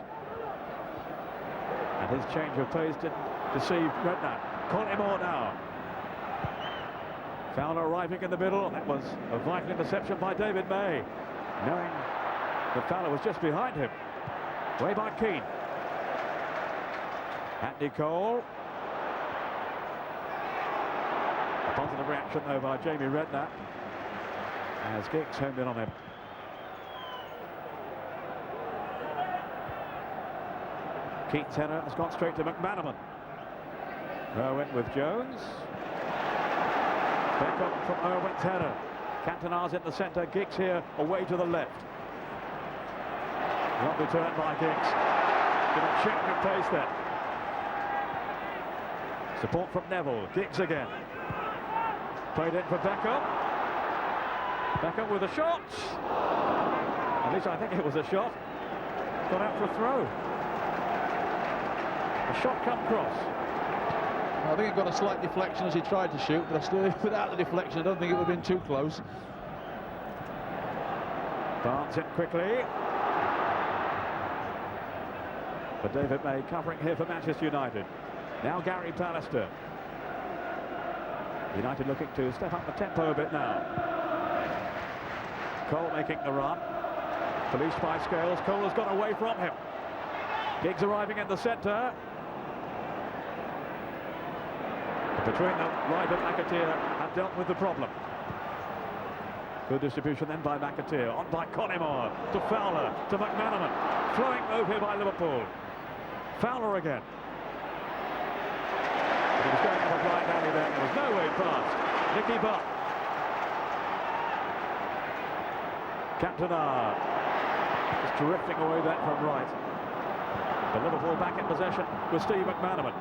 And his change of pace didn't deceive Redknapp. Collymore now. Fowler arriving in the middle. That was a vital interception by David May, knowing that Fowler was just behind him. Way by Keane. Anthony Cole. A positive reaction though by Jamie Redknapp as Giggs homed in on him. Keane's header has gone straight to McManaman. Irwin with Jones. Beckham from Irwin's header. Cantona's in the centre. Giggs here away to the left. Lovely turn by Giggs. With a change of pace there. Support from Neville. Giggs again. Played in for Beckham. Beckham with a shot. At least I think it was a shot. Got out for a throw. A shot come cross. I think it got a slight deflection as he tried to shoot, but still, without the deflection, I don't think it would have been too close. Barnes in quickly. But David May covering here for Manchester United. Now Gary Pallister. United looking to step up the tempo a bit now. Cole making the run. Policed by Scales. Cole has got away from him. Giggs arriving in the centre. Between them, Wright and McAteer have dealt with the problem. Good distribution then by McAteer. On by Collymore to Fowler to McManaman. Flowing move here by Liverpool. Fowler again. He was going up a blind alley there. There was no way past. Nicky Butt. Cantona just drifting away that from right. But Liverpool back in possession with Steve McManaman.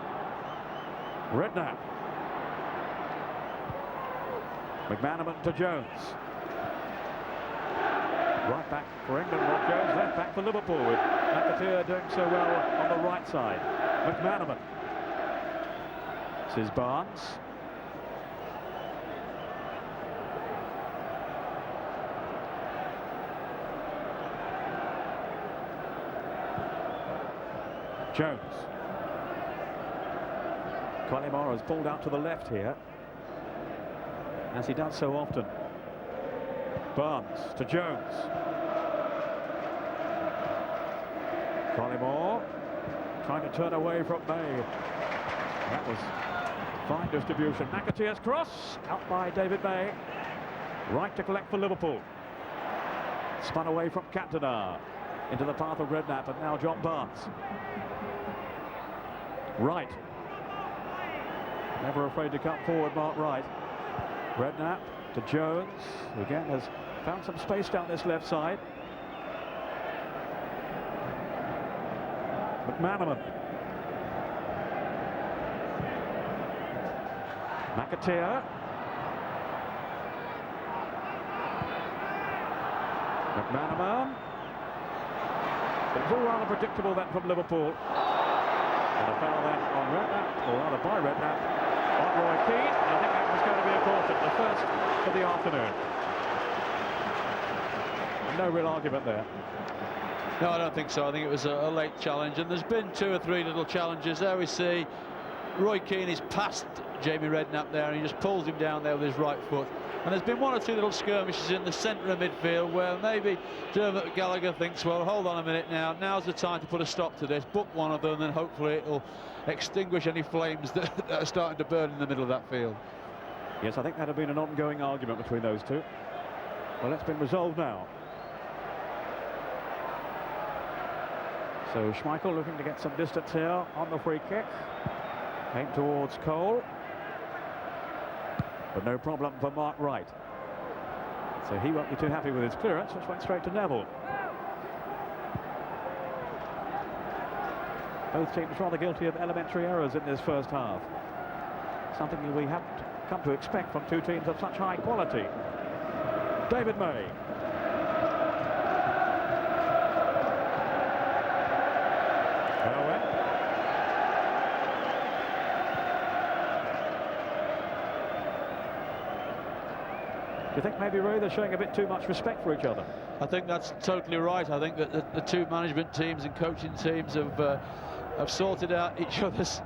Redknapp. McManaman to Jones. Right back for England, Rob Jones. Left back for Liverpool with McAteer doing so well on the right side. McManaman. This is Barnes. Jones. Collymore has pulled out to the left here, as he does so often. Barnes to Jones. Collymore trying to turn away from May. That was fine distribution. McAteer's cross out by David May. Right to collect for Liverpool. Spun away from Cantona into the path of Redknapp, and now John Barnes. Wright. Never afraid to come forward, Mark Wright. Redknapp to Jones, who again has found some space down this left side. McManaman. McAteer. McManaman. It was all rather predictable then from Liverpool. And a foul then on Redknapp, or rather by Redknapp, on Roy Keane. I think that was going to be important, the first for the afternoon. No real argument there. No, I don't think so. I think it was a late challenge, and there's been 2 or 3 little challenges. There we see Roy Keane is past Jamie Redknapp there, and he just pulls him down there with his right foot. And there's been 1 or 2 little skirmishes in the centre of midfield where maybe Dermot Gallagher thinks, well, hold on a minute now, now's the time to put a stop to this, book one of them, and hopefully it'll extinguish any flames that are starting to burn in the middle of that field. Yes, I think that had been an ongoing argument between those two. Well, it's been resolved now. So Schmeichel looking to get some distance here on the free kick. Aimed towards Cole. But no problem for Mark Wright. So he won't be too happy with his clearance, which went straight to Neville. Both teams rather guilty of elementary errors in this first half. Something we haven't come to expect from two teams of such high quality. David May. Owen. Do you think maybe, Ray, they're showing a bit too much respect for each other? I think that's totally right. I think that the two management teams and coaching teams have sorted out each other's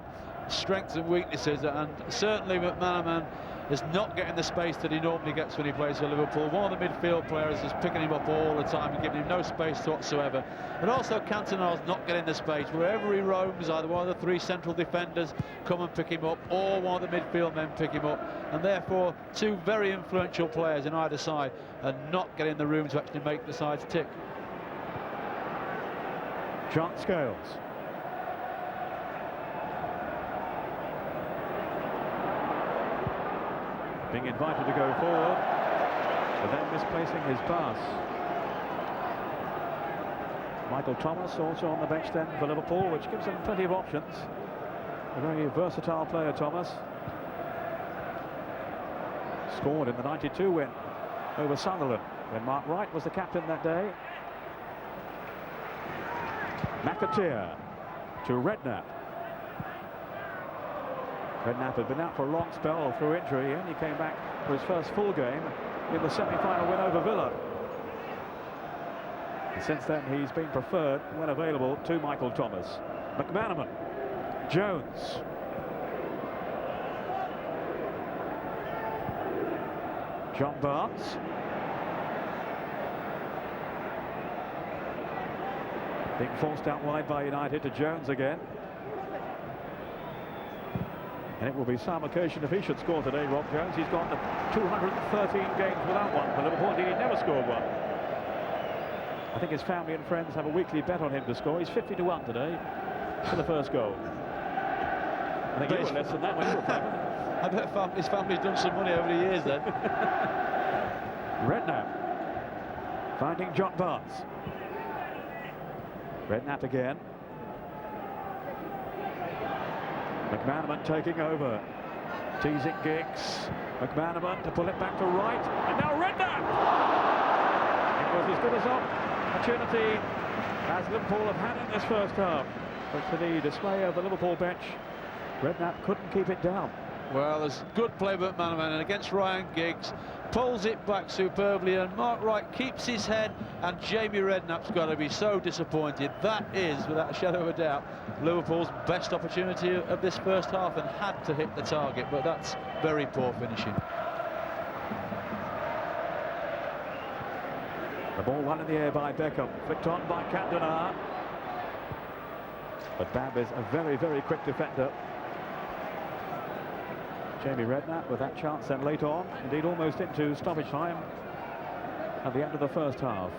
strengths and weaknesses, and certainly McManaman is not getting the space that he normally gets when he plays for Liverpool. One of the midfield players is picking him up all the time and giving him no space whatsoever. And also Cantona's not getting the space. Wherever he roams, either one of the three central defenders come and pick him up, or one of the midfield men pick him up. And therefore, two very influential players in either side are not getting the room to actually make the sides tick. John Scales. Being invited to go forward, but then misplacing his pass. Michael Thomas also on the bench then for Liverpool, which gives them plenty of options. A very versatile player, Thomas. Scored in the 92 win over Sunderland when Mark Wright was the captain that day. McAteer to Redknapp. Redknapp had been out for a long spell through injury, and he came back for his first full game in the semi-final win over Villa. And since then, he's been preferred, when available, to Michael Thomas. McManaman, Jones. John Barnes. Being forced out wide by United to Jones again. And it will be some occasion if he should score today, Rob Jones. He's gone to 213 games without one for Liverpool. Indeed, he never scored one. I think his family and friends have a weekly bet on him to score. He's 50-1 today for the first goal. I think you were less than that when you were playing. I bet his family's done some money over the years then. Redknapp finding John Barnes. Redknapp again. McManaman taking over, teasing Giggs. McManaman to pull it back to Wright, and now Redknapp! It was as good as opportunity as Liverpool have had in this first half, but to the dismay of the Liverpool bench, Redknapp couldn't keep it down. Well, there's good play by McManaman, and against Ryan Giggs, pulls it back superbly, and Mark Wright keeps his head, and Jamie Redknapp's got to be so disappointed. That is, without a shadow of a doubt, Liverpool's best opportunity of this first half, and had to hit the target, but that's very poor finishing. The ball won in the air by Beckham, flicked on by Cantona. But Bab is a very, very quick defender. Jamie Redknapp with that chance then late on, indeed almost into stoppage time at the end of the first half.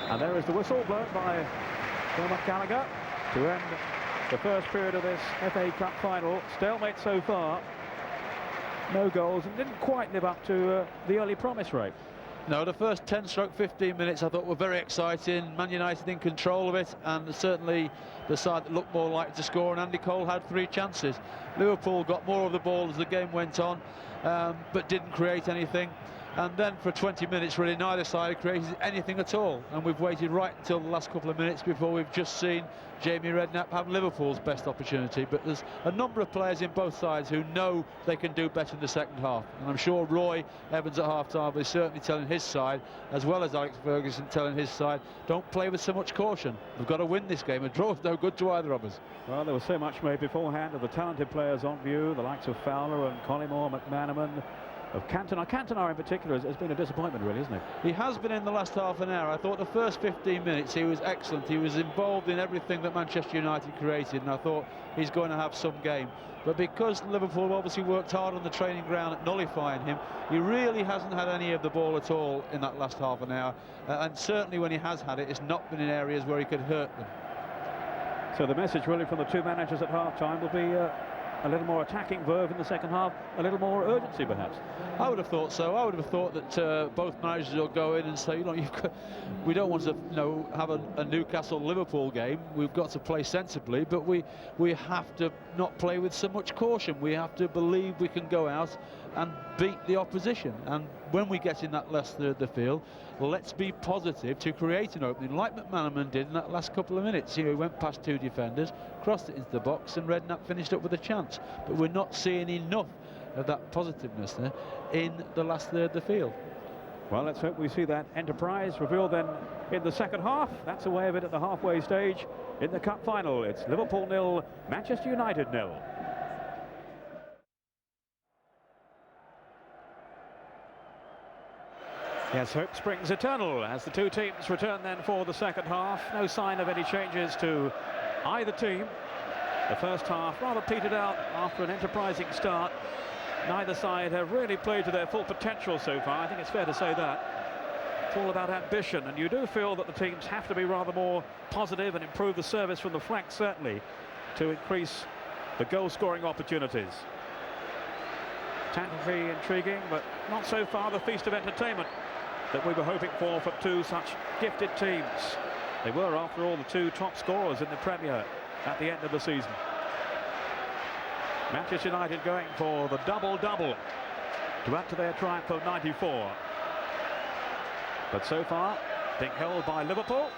And there is the whistle blown by Dermot Gallagher to end the first period of this FA Cup final. Stalemate so far, no goals, and didn't quite live up to the early promise rate. No, the first 10-15 minutes I thought were very exciting. Man United in control of it, and certainly the side that looked more likely to score, and Andy Cole had 3 chances. Liverpool got more of the ball as the game went on, but didn't create anything. And then for 20 minutes, really, neither side created anything at all. And we've waited right until the last couple of minutes before we've just seen Jamie Redknapp have Liverpool's best opportunity. But there's a number of players in both sides who know they can do better in the second half. And I'm sure Roy Evans at half-time is certainly telling his side, as well as Alex Ferguson telling his side, don't play with so much caution. We've got to win this game. A draw is no good to either of us. Well, there was so much made beforehand of the talented players on view, the likes of Fowler and Collymore, McManaman, of Cantona. Cantona in particular has been a disappointment, really, isn't he? He has been in the last half an hour. I thought the first 15 minutes he was excellent. He was involved in everything that Manchester United created, and I thought he's going to have some game. But because Liverpool obviously worked hard on the training ground at nullifying him, he really hasn't had any of the ball at all in that last half an hour. And certainly when he has had it, it's not been in areas where he could hurt them. So the message really from the two managers at half-time will be a little more attacking verve in the second half, a little more urgency perhaps. I would have thought so. I would have thought that both managers will go in and say, we don't want to, have a Newcastle-Liverpool game. We've got to play sensibly, but we have to not play with so much caution. We have to believe we can go out and beat the opposition. And when we get in that last third of the field, let's be positive to create an opening, like McManaman did in that last couple of minutes. He went past two defenders, crossed it into the box, and Redknapp finished up with a chance. But we're not seeing enough of that positiveness there in the last third of the field. Well, let's hope we see that enterprise revealed then in the second half. That's the way of it at the halfway stage in the cup final. It's Liverpool 0, Manchester United 0. Yes, hope springs eternal as the two teams return then for the second half. No sign of any changes to either team. The first half rather petered out after an enterprising start. Neither side have really played to their full potential so far. I think it's fair to say that. It's all about ambition, and you do feel that the teams have to be rather more positive and improve the service from the flank, certainly, to increase the goal-scoring opportunities. Tactically intriguing, but not so far the feast of entertainment that we were hoping for two such gifted teams. They were, after all, the two top scorers in the Premier at the end of the season. Manchester United going for the double-double to add to their triumph of '94. But so far, being held by Liverpool,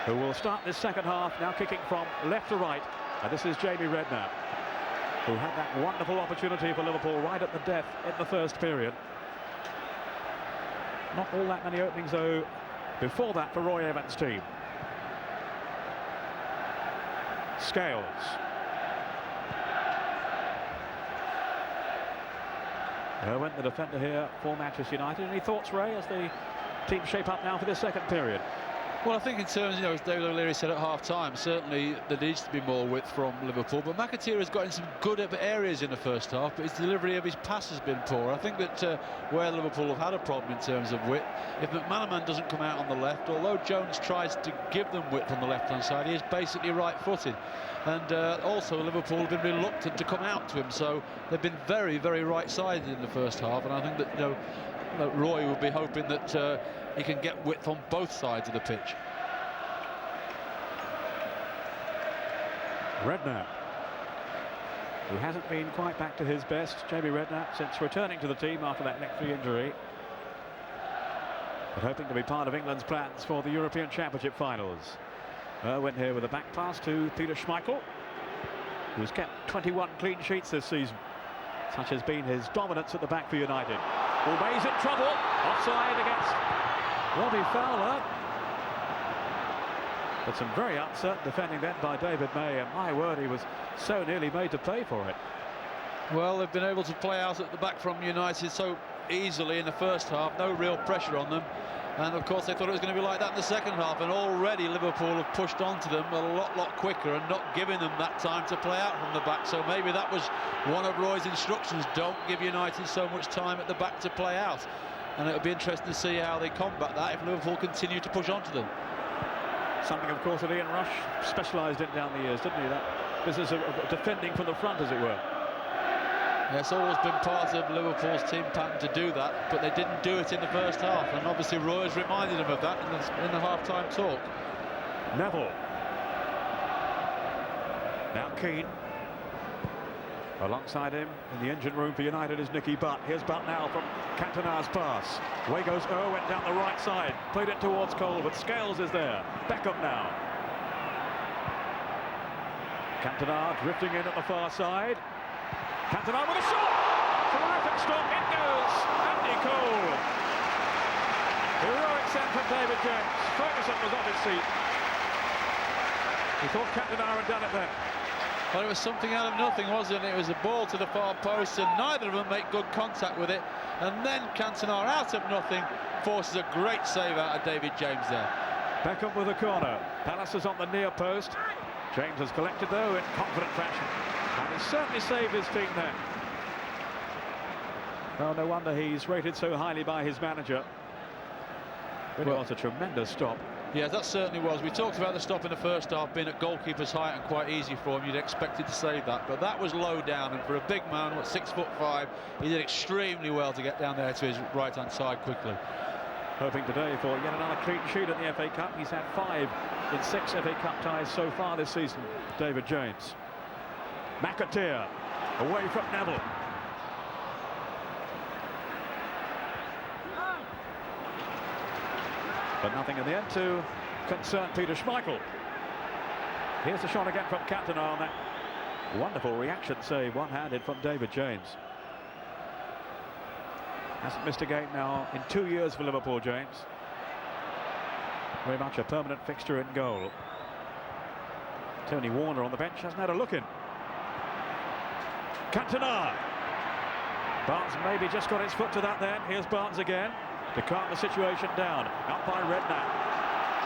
who will start this second half now kicking from left to right. And this is Jamie Redknapp, who had that wonderful opportunity for Liverpool right at the death in the first period. Not all that many openings, though, before that for Roy Evans' team. Scales. Owen, the defender here for Manchester United. Any thoughts, Ray, as the team shape up now for this second period? Well, I think in terms, as David O'Leary said at half-time, certainly there needs to be more width from Liverpool. But McAteer has got in some good areas in the first half, but his delivery of his pass has been poor. I think that where Liverpool have had a problem in terms of width, if McManaman doesn't come out on the left, although Jones tries to give them width on the left-hand side, he is basically right-footed. And also Liverpool have been reluctant to come out to him, so they've been very, very right-sided in the first half. And I think that Roy will be hoping that he can get width on both sides of the pitch. Redknapp, who hasn't been quite back to his best, Jamie Redknapp, since returning to the team after that neck injury, but hoping to be part of England's plans for the European Championship finals. Went here with a back pass to Peter Schmeichel, who's kept 21 clean sheets this season. Such has been his dominance at the back for United. Always in trouble, offside against Robbie Fowler. But some very upset defending then by David May, and my word, he was so nearly made to pay for it. Well, they've been able to play out at the back from United so easily in the first half, no real pressure on them. And of course they thought it was going to be like that in the second half, and already Liverpool have pushed onto them a lot quicker and not giving them that time to play out from the back. So maybe that was one of Roy's instructions: don't give United so much time at the back to play out. And it'll be interesting to see how they combat that if Liverpool continue to push onto them. Something, of course, that Ian Rush specialised in down the years, didn't he? That business of defending from the front, as it were. Yeah, it's always been part of Liverpool's team pattern to do that, but they didn't do it in the first half, and obviously Roy has reminded them of that in the half-time talk. Neville. Now Keane. Alongside him in the engine room for United is Nicky Butt. Here's Butt now from Cantona's pass. Away goes Owen down the right side. Played it towards Cole, but Scales is there. Back up now. Cantona drifting in at the far side. Cantona with a shot! Terrific stop, it goes! Andy Cole! Heroic send from David James. Ferguson was off his seat. He thought Cantona had done it then. Well, it was something out of nothing, wasn't it? It was a ball to the far post, and neither of them make good contact with it. And then Cantona, out of nothing, forces a great save out of David James there. Beckham with a corner. Palace is on the near post. James has collected, though, in confident fashion. And he's certainly saved his team there. Well, no wonder he's rated so highly by his manager. Really was a tremendous stop. Yeah, that certainly was. We talked about the stop in the first half being at goalkeeper's height and quite easy for him. You'd expected to save that, but that was low down, and for a big man, what, 6'5", he did extremely well to get down there to his right-hand side quickly. Hoping today for yet another clean sheet at the FA Cup. He's had 5 in 6 FA Cup ties so far this season, David James. McAteer away from Neville. But nothing in the end to concern Peter Schmeichel. Here's the shot again from Cantona on that wonderful reaction save, one-handed from David James. Hasn't missed a game now in 2 years for Liverpool, James. Very much a permanent fixture in goal. Tony Warner on the bench hasn't had a look in. Cantona. Barnes maybe just got his foot to that then. Here's Barnes again to calm the situation down. Out by Redknapp,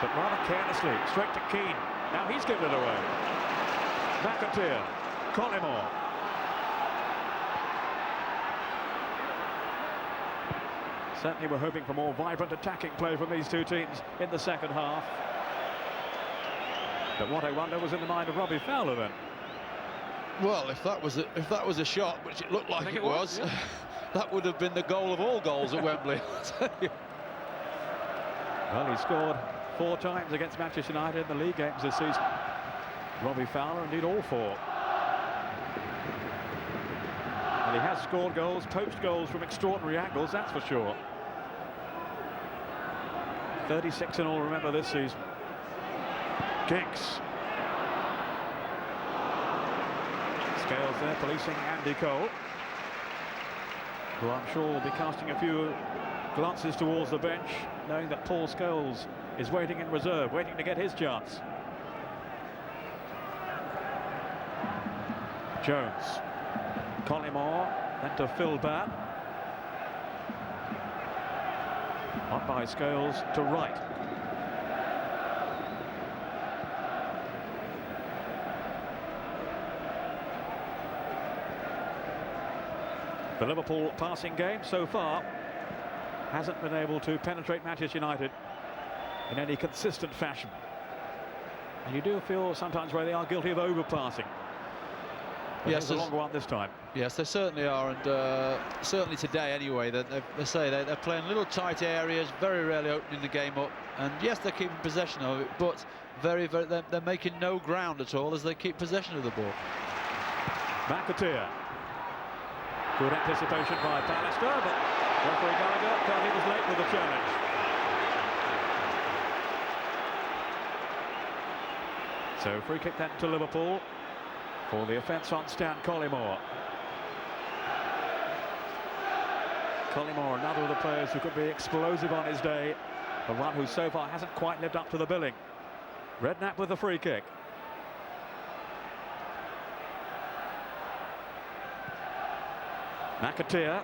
but rather carelessly, straight to Keane. Now he's given it away. McAteer, Collymore. Certainly we're hoping for more vibrant attacking play from these two teams in the second half. But what I wonder was in the mind of Robbie Fowler then. Well, if that was a shot, which it looked like it was, yeah. That would have been the goal of all goals at Wembley. Well, he scored 4 times against Manchester United in the league games this season. Robbie Fowler, indeed all 4. And he has scored goals, poached goals from extraordinary angles, that's for sure. 36 in all, remember, this season. Giggs. Scales there, policing Andy Cole, who I'm sure will be casting a few glances towards the bench, knowing that Paul Scholes is waiting in reserve, waiting to get his chance. Jones. Collymore, then to Phil Batt. On by Scales to right. The Liverpool passing game so far hasn't been able to penetrate Manchester United in any consistent fashion. And you do feel sometimes where they are guilty of overpassing. But yes, there's a long one this time. Yes, they certainly are, and certainly today anyway. They say they're playing little tight areas, very rarely opening the game up. And yes, they're keeping possession of it, but they're making no ground at all as they keep possession of the ball. McAteer. Good anticipation by Pallister, but referee Gallagher felt he was late with the challenge. So free kick then to Liverpool for the offence on Stan Collymore. Collymore, another of the players who could be explosive on his day, but one who so far hasn't quite lived up to the billing. Redknapp with the free kick. McAteer.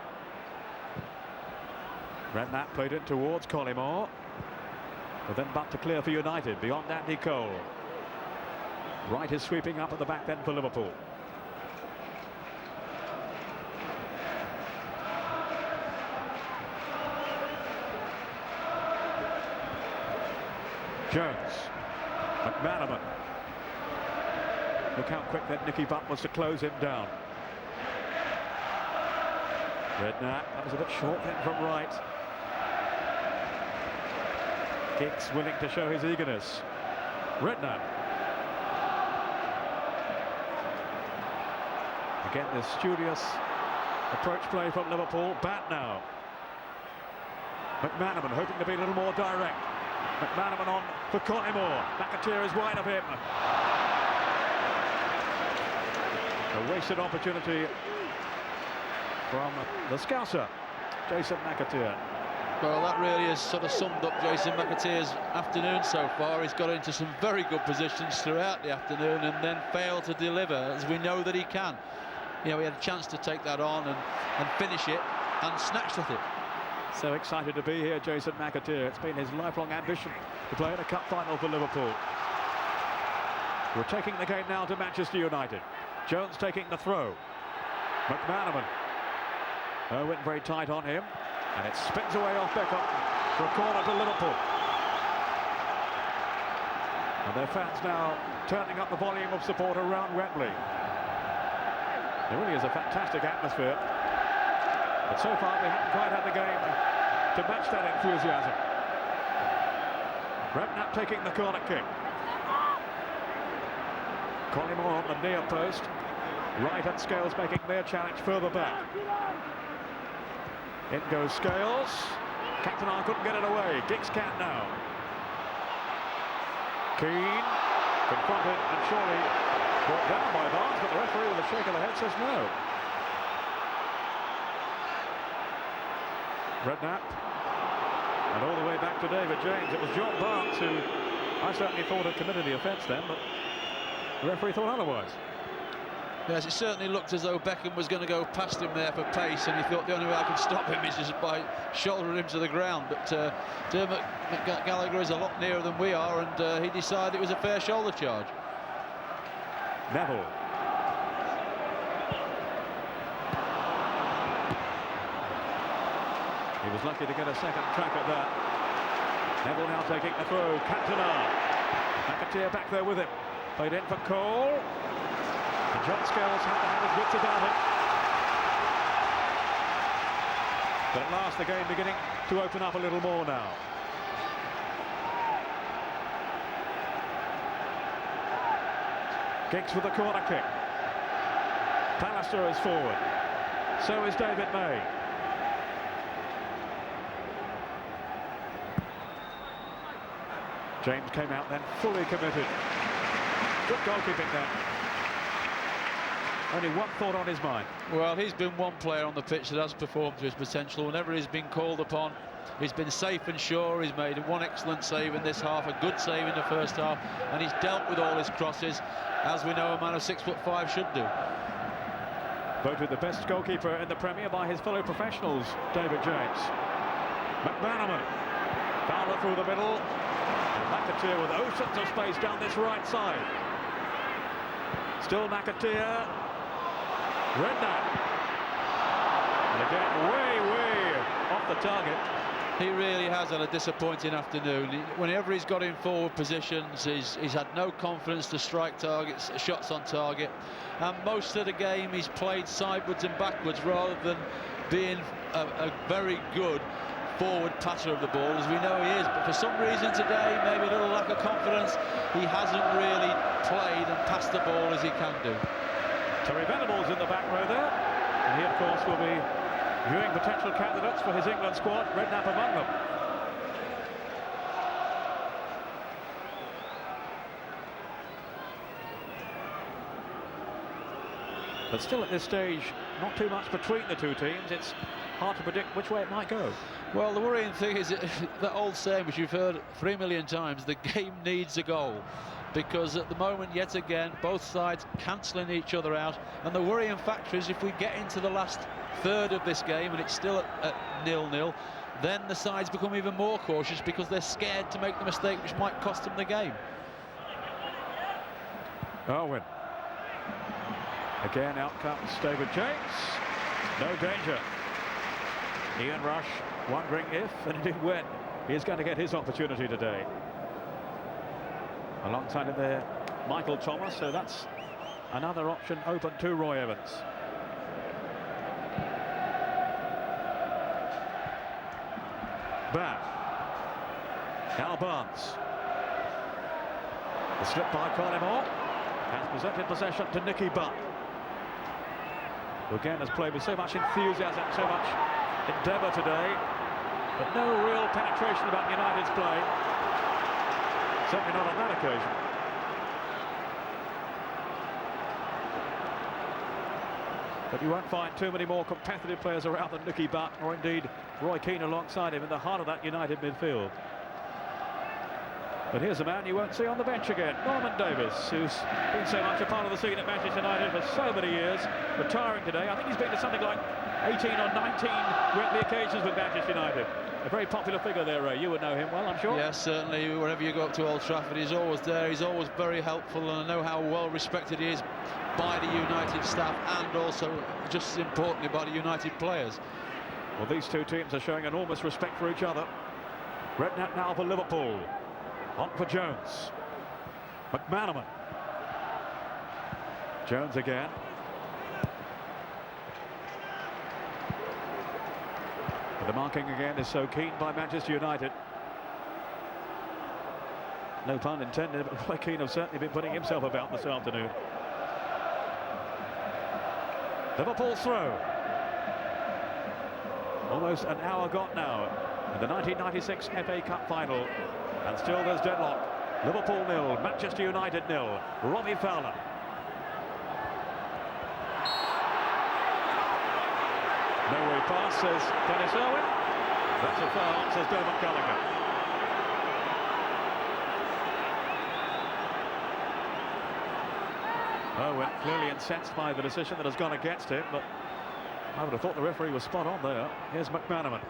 Redknapp played it towards Collymore, but then back to clear for United beyond Andy Cole. Wright is sweeping up at the back then for Liverpool. Jones. McManaman. Look how quick that Nicky Butt was to close him down. Redknapp, that was a bit short then from right. Giggs willing to show his eagerness. Redknapp. Again, this studious approach play from Liverpool. Batt now. McManaman hoping to be a little more direct. McManaman on for Collymore. McAteer is wide of him. A wasted opportunity from the Scouser, Jason McAteer. Well, that really has sort of summed up Jason McAteer's afternoon so far. He's got into some very good positions throughout the afternoon and then failed to deliver, as we know that he can. You know, he had a chance to take that on and finish it, and snatched at it. So excited to be here, Jason McAteer. It's been his lifelong ambition to play in a cup final for Liverpool. We're taking the game now to Manchester United. Jones taking the throw. McManaman. Owen very tight on him. And it spins away off Beckham for a corner to Liverpool. And their fans now turning up the volume of support around Wembley. There really is a fantastic atmosphere. But so far they haven't quite had the game to match that enthusiasm. Redknapp taking the corner kick. Collymore on the near post. Wright and Scales making their challenge further back. In goes Scales. Cantona couldn't get it away. Giggs can now. Keane confronted and surely brought down by Barnes, but the referee with a shake of the head says no. Redknapp. And all the way back to David James. It was John Barnes who I certainly thought had committed the offence then, but the referee thought otherwise. Yes, it certainly looked as though Beckham was going to go past him there for pace, and he thought the only way I can stop him is just by shouldering him to the ground. But Dermot Gallagher is a lot nearer than we are, and he decided it was a fair shoulder charge. Neville. He was lucky to get a second crack at that. Neville now taking the throw. Cantona. McAteer back there with him. Played in for Cole. And John Scales had to have his wits about him. But at last the game beginning to open up a little more now. Giggs with the corner kick. Pallister is forward. So is David May. James came out then fully committed. Good goalkeeping then. Only one thought on his mind. Well, he's been one player on the pitch that has performed to his potential. Whenever he's been called upon, he's been safe and sure. He's made one excellent save in this half, a good save in the first half, and he's dealt with all his crosses, as we know a man of 6'5" should do. Voted the best goalkeeper in the Premier by his fellow professionals, David James. McManaman. Fowler through the middle. McAteer with oceans of space down this right side. Still McAteer. Redknapp. And again, way off the target. He really has had a disappointing afternoon. Whenever he's got in forward positions, he's had no confidence to strike targets, shots on target. And most of the game he's played sideways and backwards rather than being a very good forward passer of the ball, as we know he is. But for some reason today, maybe a little lack of confidence, he hasn't really played and passed the ball as he can do. Terry Venables in the back row there, and he of course will be viewing potential candidates for his England squad, Redknapp among them. But still at this stage, not too much between the two teams. It's hard to predict which way it might go. Well, the worrying thing is that old saying, which you've heard 3 million times, the game needs a goal. Because at the moment, yet again, both sides cancelling each other out. And the worrying factor is if we get into the last third of this game and it's still at 0-0, then the sides become even more cautious because they're scared to make the mistake which might cost them the game. Owen. Again, out comes David James. No danger. Ian Rush wondering if, and indeed when, he is going to get his opportunity today. Alongside him there, Michael Thomas, so that's another option open to Roy Evans. Back. Al Barnes. The slip by Collymore has presented possession to Nicky Butt, who again has played with so much enthusiasm, so much endeavour today, but no real penetration about United's play. Certainly not on that occasion. But you won't find too many more competitive players around than Nicky Butt, or indeed Roy Keane alongside him in the heart of that United midfield. But here's a man you won't see on the bench again, Norman Davis, who's been so much a part of the scene at Manchester United for so many years, retiring today. I think he's been to something like 18 or 19 Wembley occasions with Manchester United. A very popular figure there, Ray. You would know him well, I'm sure. Yes, certainly. Wherever you go up to Old Trafford, he's always there. He's always very helpful, and I know how well respected he is by the United staff and also, just as importantly, by the United players. Well, these two teams are showing enormous respect for each other. Redknapp now for Liverpool. On for Jones. McManaman. Jones again. But the marking again is so keen by Manchester United. No pun intended, but Roy Keane have certainly been putting himself about this afternoon. Liverpool's throw. Almost an hour gone now in the 1996 FA Cup final. And still there's deadlock. Liverpool 0, Manchester United 0. Robbie Fowler. No way pass, says Dennis Irwin. That's a foul, says Dermot Gallagher. Irwin clearly incensed by the decision that has gone against him, but I would have thought the referee was spot on there. Here's McManaman.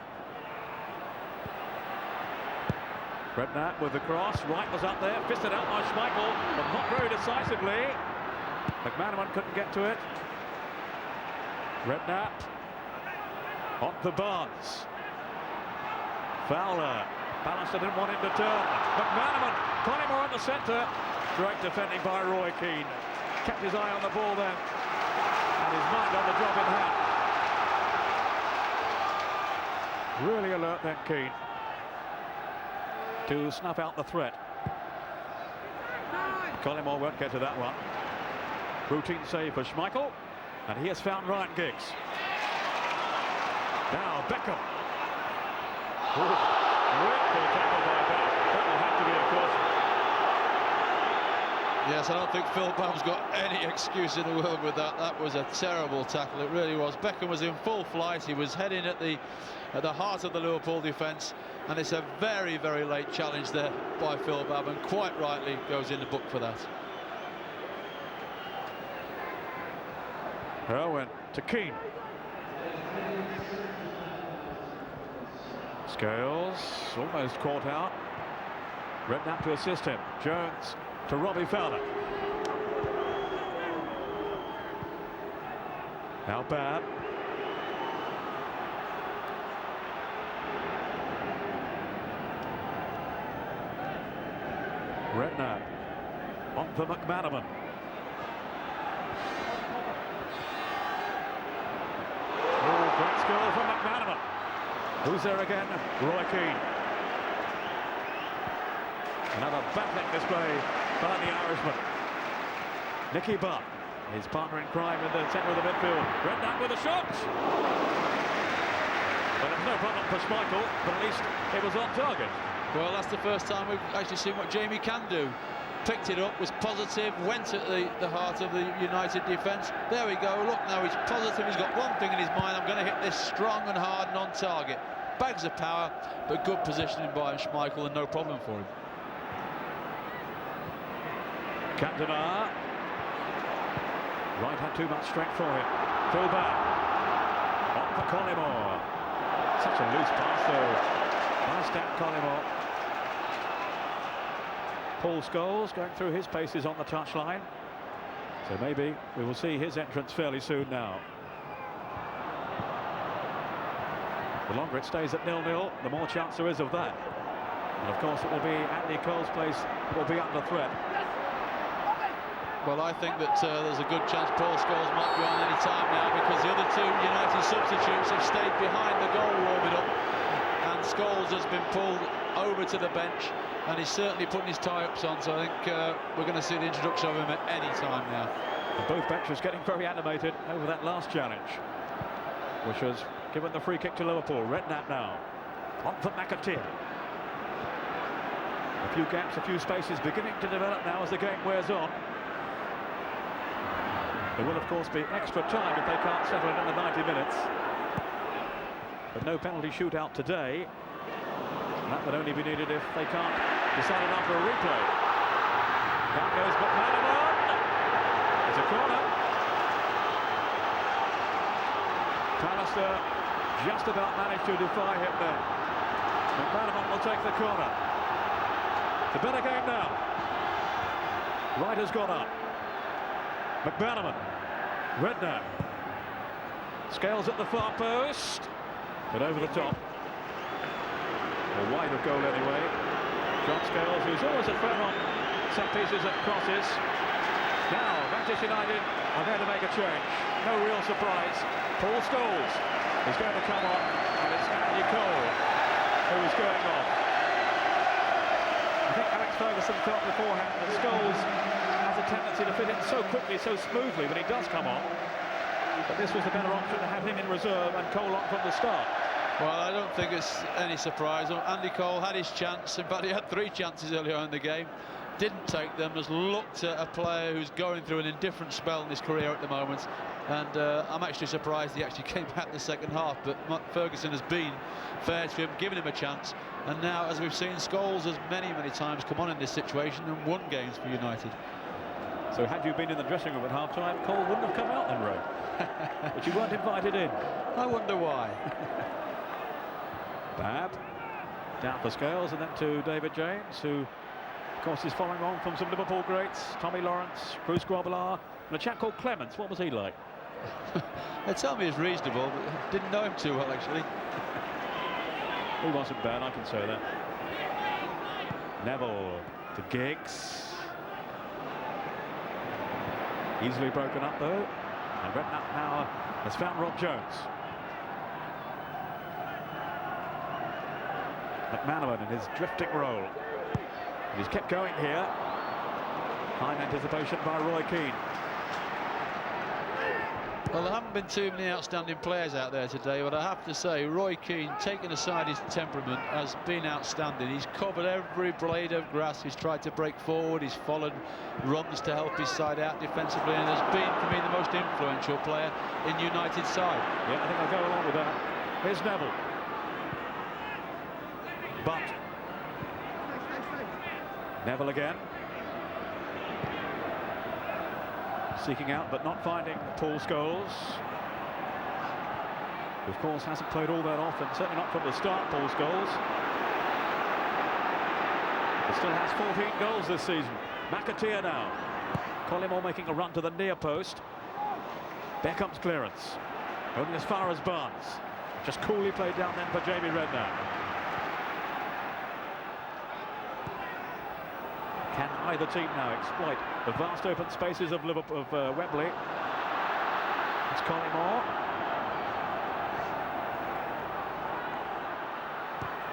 Redknapp with the cross, Wright was up there, fisted out by Schmeichel, but not very decisively. McManaman couldn't get to it. Redknapp on for Barnes. Fowler, Pallister didn't want him to turn. McManaman, Collymore in the centre. Great defending by Roy Keane. Kept his eye on the ball then, and his mind on the job in hand. Really alert then, Keane, to snuff out the threat. Collymore won't get to that one. Routine save for Schmeichel, and he has found Ryan Giggs. Now Beckham. Dreadful tackle by Beckham. That will have to be a caution. Yes, I don't think Phil Bam's got any excuse in the world with that. That was a terrible tackle, it really was. Beckham was in full flight. He was heading at the heart of the Liverpool defence, and it's a very, very late challenge there by Phil Bam, and quite rightly goes in the book for that. Irwin to Keane. Scales almost caught out. Redknapp to assist him. Jones to Robbie Fowler. Now Babb. Redknapp on for McManaman. Oh, great skill from McManaman. Who's there again? Roy Keane. Another battling display by the Irishman. Nicky Butt, his partner in crime in the centre of the midfield. Redknapp with a shot. But it's no problem for Schmeichel, but at least it was on target. Well, that's the first time we've actually seen what Jamie can do. Picked it up, was positive, went at the heart of the United defence. There we go, look now, he's positive, he's got one thing in his mind: I'm going to hit this strong and hard and on target. Bags of power, but good positioning by Schmeichel and no problem for him. Cantona. Wright had too much strength for him. Phil Babb. On for Collymore. Such a loose pass though. Nice down Collymore. Paul Scholes going through his paces on the touchline. So maybe we will see his entrance fairly soon now. The longer it stays at 0-0, the more chance there is of that. And of course it will be Andy Cole's place that will be under threat. Well, I think that there's a good chance Paul Scholes might be on any time now, because the other two United substitutes have stayed behind the goal warming up, and Scholes has been pulled over to the bench, and he's certainly putting his tie-ups on, so I think we're going to see the introduction of him at any time now. And both benches getting very animated over that last challenge, which was given the free kick to Liverpool. Redknapp now on for McAteer. A few gaps, a few spaces beginning to develop now as the game wears on. There will, of course, be extra time if they can't settle it in the 90 minutes. but no penalty shootout today. And that would only be needed if they can't decide it after a replay. Down goes McManaman. It's a corner. Pallister just about managed to defy him there. McManaman will take the corner. It's a better game now. Wright has got up. McManaman. Redknapp. Scales at the far post. But over the top. Or wide of goal anyway. John Scales, who's always a threat on set pieces and crosses. Now, Manchester United are going to make a change. No real surprise. Paul Scholes is going to come on, and it's Andy Cole who is going off. I think Alex Ferguson felt beforehand that Scholes has a tendency to fit in so quickly, so smoothly when he does come on. But this was the better option to have him in reserve and Cole on from the start. Well, I don't think it's any surprise. Andy Cole had his chance. In fact, he had 3 chances earlier in the game. Didn't take them. Has looked at a player who's going through an indifferent spell in his career at the moment. And I'm actually surprised he actually came back in the second half. But Ferguson has been fair to him, given him a chance. And now, as we've seen, Scholes has many times come on in this situation and won games for United. So had you been in the dressing room at half-time, Cole wouldn't have come out then, Ray. But you weren't invited in. I wonder why. Bab down for Scales, and then to David James, who of course is following on from some Liverpool greats, Tommy Lawrence, Bruce Grobbelaar, and a chap called Clements. What was he like? They tell me he's reasonable, but didn't know him too well actually. He wasn't bad, I can say that. Neville to Giggs. Easily broken up though, and Redknapp now has found Rob Jones. McManaman in his drifting roll. And he's kept going here. Fine anticipation by Roy Keane. Well, there haven't been too many outstanding players out there today, but I have to say, Roy Keane, taking aside his temperament, has been outstanding. He's covered every blade of grass. He's tried to break forward. He's followed runs to help his side out defensively, and has been, for me, the most influential player in United's side. Yeah, I think I'll go along with that. Here's Neville. But Neville again. Seeking out but not finding Paul Scholes. Who of course hasn't played all that often, certainly not from the start, Paul Scholes. But still has 14 goals this season. McAteer now. Collymore making a run to the near post. Beckham's clearance. Only as far as Barnes. Just coolly played down then for Jamie Redknapp. Can either team now exploit the vast open spaces of Liverpool, of Wembley? It's Collymore.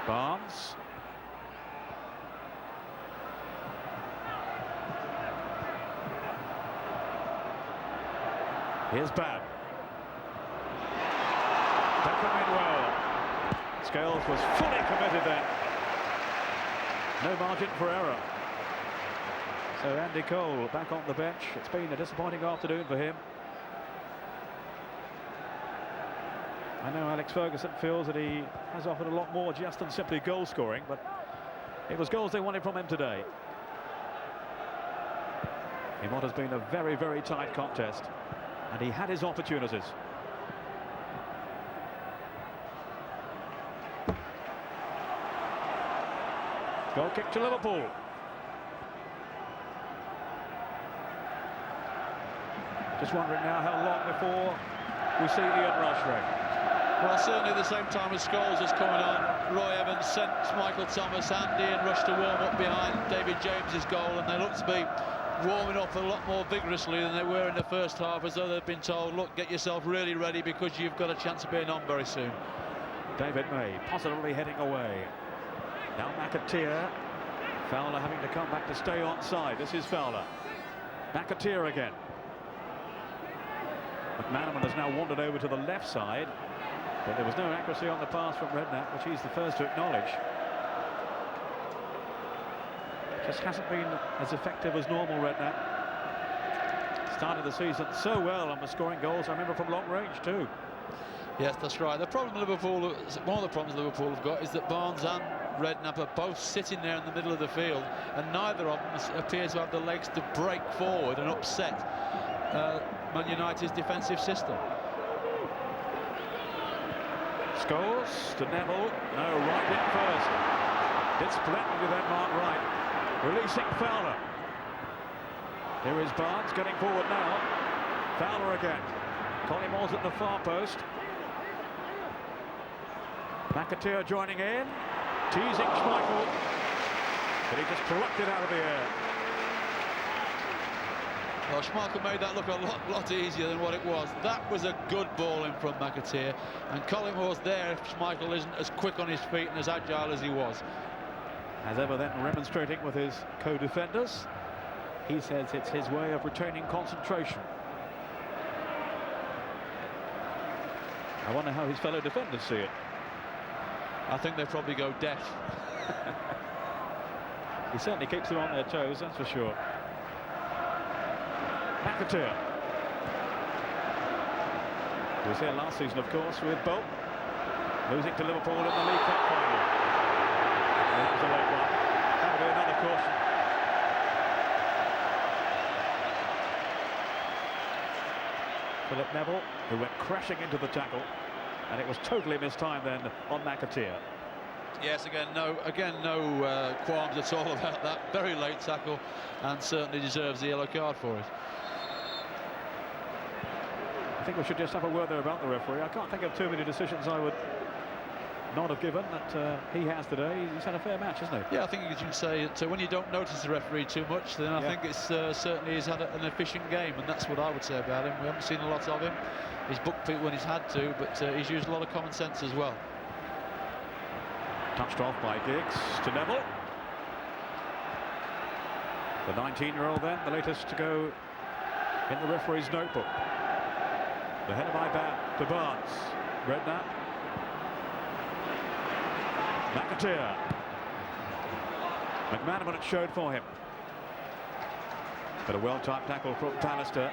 Barnes. Here's Bab. Beckham in well. Scales was fully committed then. No margin for error. So Andy Cole back on the bench. It's been a disappointing afternoon for him. I know Alex Ferguson feels that he has offered a lot more just than simply goal scoring, but it was goals they wanted from him today. In what has been a very tight contest, and he had his opportunities. Goal kick to Liverpool. Just wondering now how long before we see Ian Rush, Ray. Well, certainly at the same time as Scholes is coming on, Roy Evans sent Michael Thomas and Ian Rush to warm up behind David James's goal, and they look to be warming up a lot more vigorously than they were in the first half, as though they've been told, look, get yourself really ready because you've got a chance of being on very soon. David May positively heading away. Now McAteer. Fowler having to come back to stay onside. This is Fowler. McAteer again. McManaman has now wandered over to the left side, but there was no accuracy on the pass from Redknapp, which he's the first to acknowledge. Just hasn't been as effective as normal, Redknapp. Started the season so well and was scoring goals, I remember, from long range too. Yes, that's right. The problem Liverpool, one of the problems Liverpool have got is that Barnes and Redknapp are both sitting there in the middle of the field, and neither of them appear to have the legs to break forward and upset Man United's defensive system. Scholes to Neville. No, right in first. Did splendidly then, Mark Wright. Releasing Fowler. Here is Barnes getting forward now. Fowler again. Collymores at the far post. McAteer joining in. Teasing Schmeichel. But he just plucked it out of the air. Well, Schmeichel made that look a lot easier than what it was. That was a good ball in from McAteer. And Collymores there if Schmeichel isn't as quick on his feet and as agile as he was. As ever then remonstrating with his co-defenders. He says it's his way of retaining concentration. I wonder how his fellow defenders see it. I think they probably go deaf. He certainly keeps them on their toes, that's for sure. McAteer. He was here last season, of course, with Bolt. Losing to Liverpool in the League Cup final. That was a late one. That'll be another caution. Philip Neville, who went crashing into the tackle, and it was totally mistimed then on McAteer. Yes, again, no qualms at all about that. Very late tackle, and certainly deserves the yellow card for it. I think we should just have a word there about the referee. I can't think of too many decisions I would not have given that he has today. He's had a fair match, hasn't he? Yeah, I think you can say that when you don't notice the referee too much, then I think it's certainly he's had an efficient game, and that's what I would say about him. We haven't seen a lot of him. He's booked people when he's had to, but he's used a lot of common sense as well. Touched off by Giggs to Neville. The 19-year-old then, the latest to go in the referee's notebook. The head of Iban to Barnes. Redknapp. McAteer. McManaman it showed for him. But a well-timed tackle from Pallister,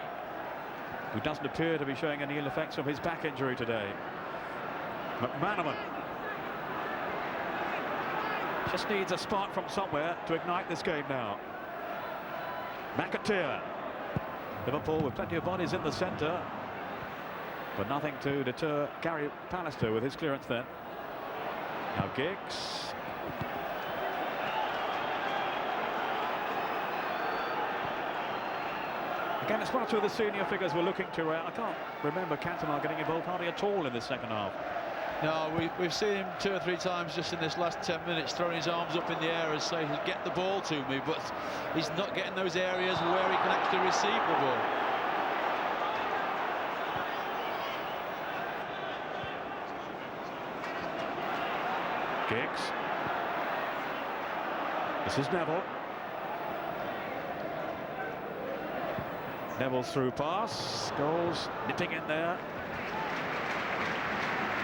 who doesn't appear to be showing any ill effects from his back injury today. McManaman just needs a spark from somewhere to ignite this game now. McAteer. Liverpool with plenty of bodies in the centre, but nothing to deter Gary Pallister with his clearance then. Now Giggs. Again, it's one or two of the senior figures we're looking to. I can't remember Cantona getting involved hardly at all in this second half. No, we've seen him 2 or 3 times just in this last 10 minutes throwing his arms up in the air and saying, "Get the ball to me," but he's not getting those areas where he can actually receive the ball. Giggs. This is Neville. Neville's through pass. Scholes nipping in there.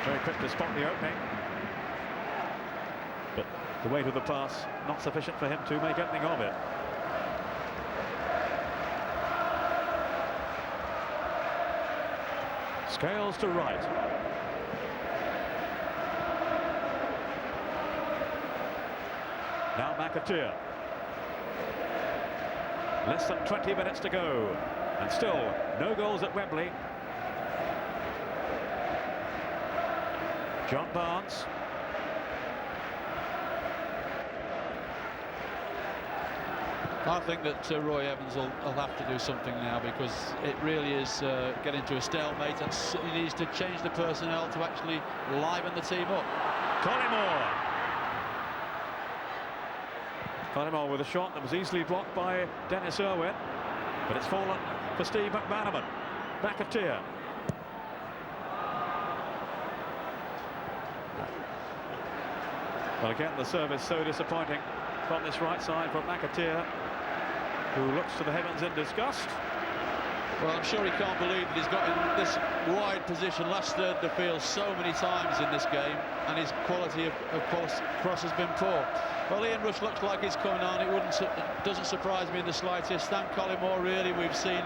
Very quick to spot the opening. But the weight of the pass not sufficient for him to make anything of it. Scales to right. Now McAteer. Less than 20 minutes to go, and still no goals at Wembley. John Barnes. I think that Roy Evans will have to do something now, because it really is getting to a stalemate, and he needs to change the personnel to actually liven the team up. Collymore with a shot that was easily blocked by Dennis Irwin, but it's fallen for Steve McManaman. McAteer. Well, again, the service so disappointing from this right side from McAteer, who looks to the heavens in disgust. Well, I'm sure he can't believe that he's got in this wide position, last third of the field, so many times in this game, and his quality of cross has been poor. Well, Ian Rush looks like he's coming on. It doesn't surprise me in the slightest. Stan Collymore, really, we've seen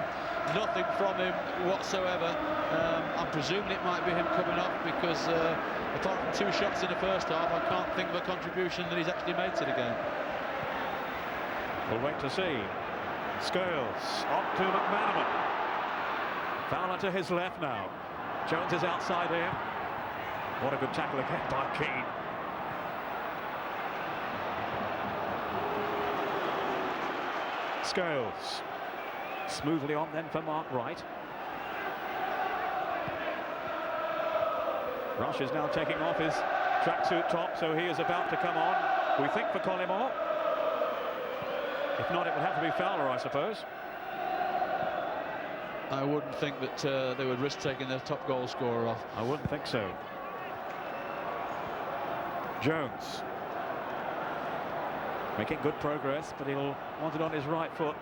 nothing from him whatsoever. I'm presuming it might be him coming off because apart from 2 shots in the first half, I can't think of a contribution that he's actually made to the game. We'll wait to see. Scales up to McManaman. Fowler to his left now. Jones is outside him. What a good tackle again by Keane. Scales. Smoothly on then for Mark Wright. Rush is now taking off his tracksuit top, so he is about to come on. We think for Collymore. If not, it would have to be Fowler, I suppose. I wouldn't think that they would risk taking their top goal scorer off. I wouldn't think so. Jones. Making good progress, but he'll want it on his right foot.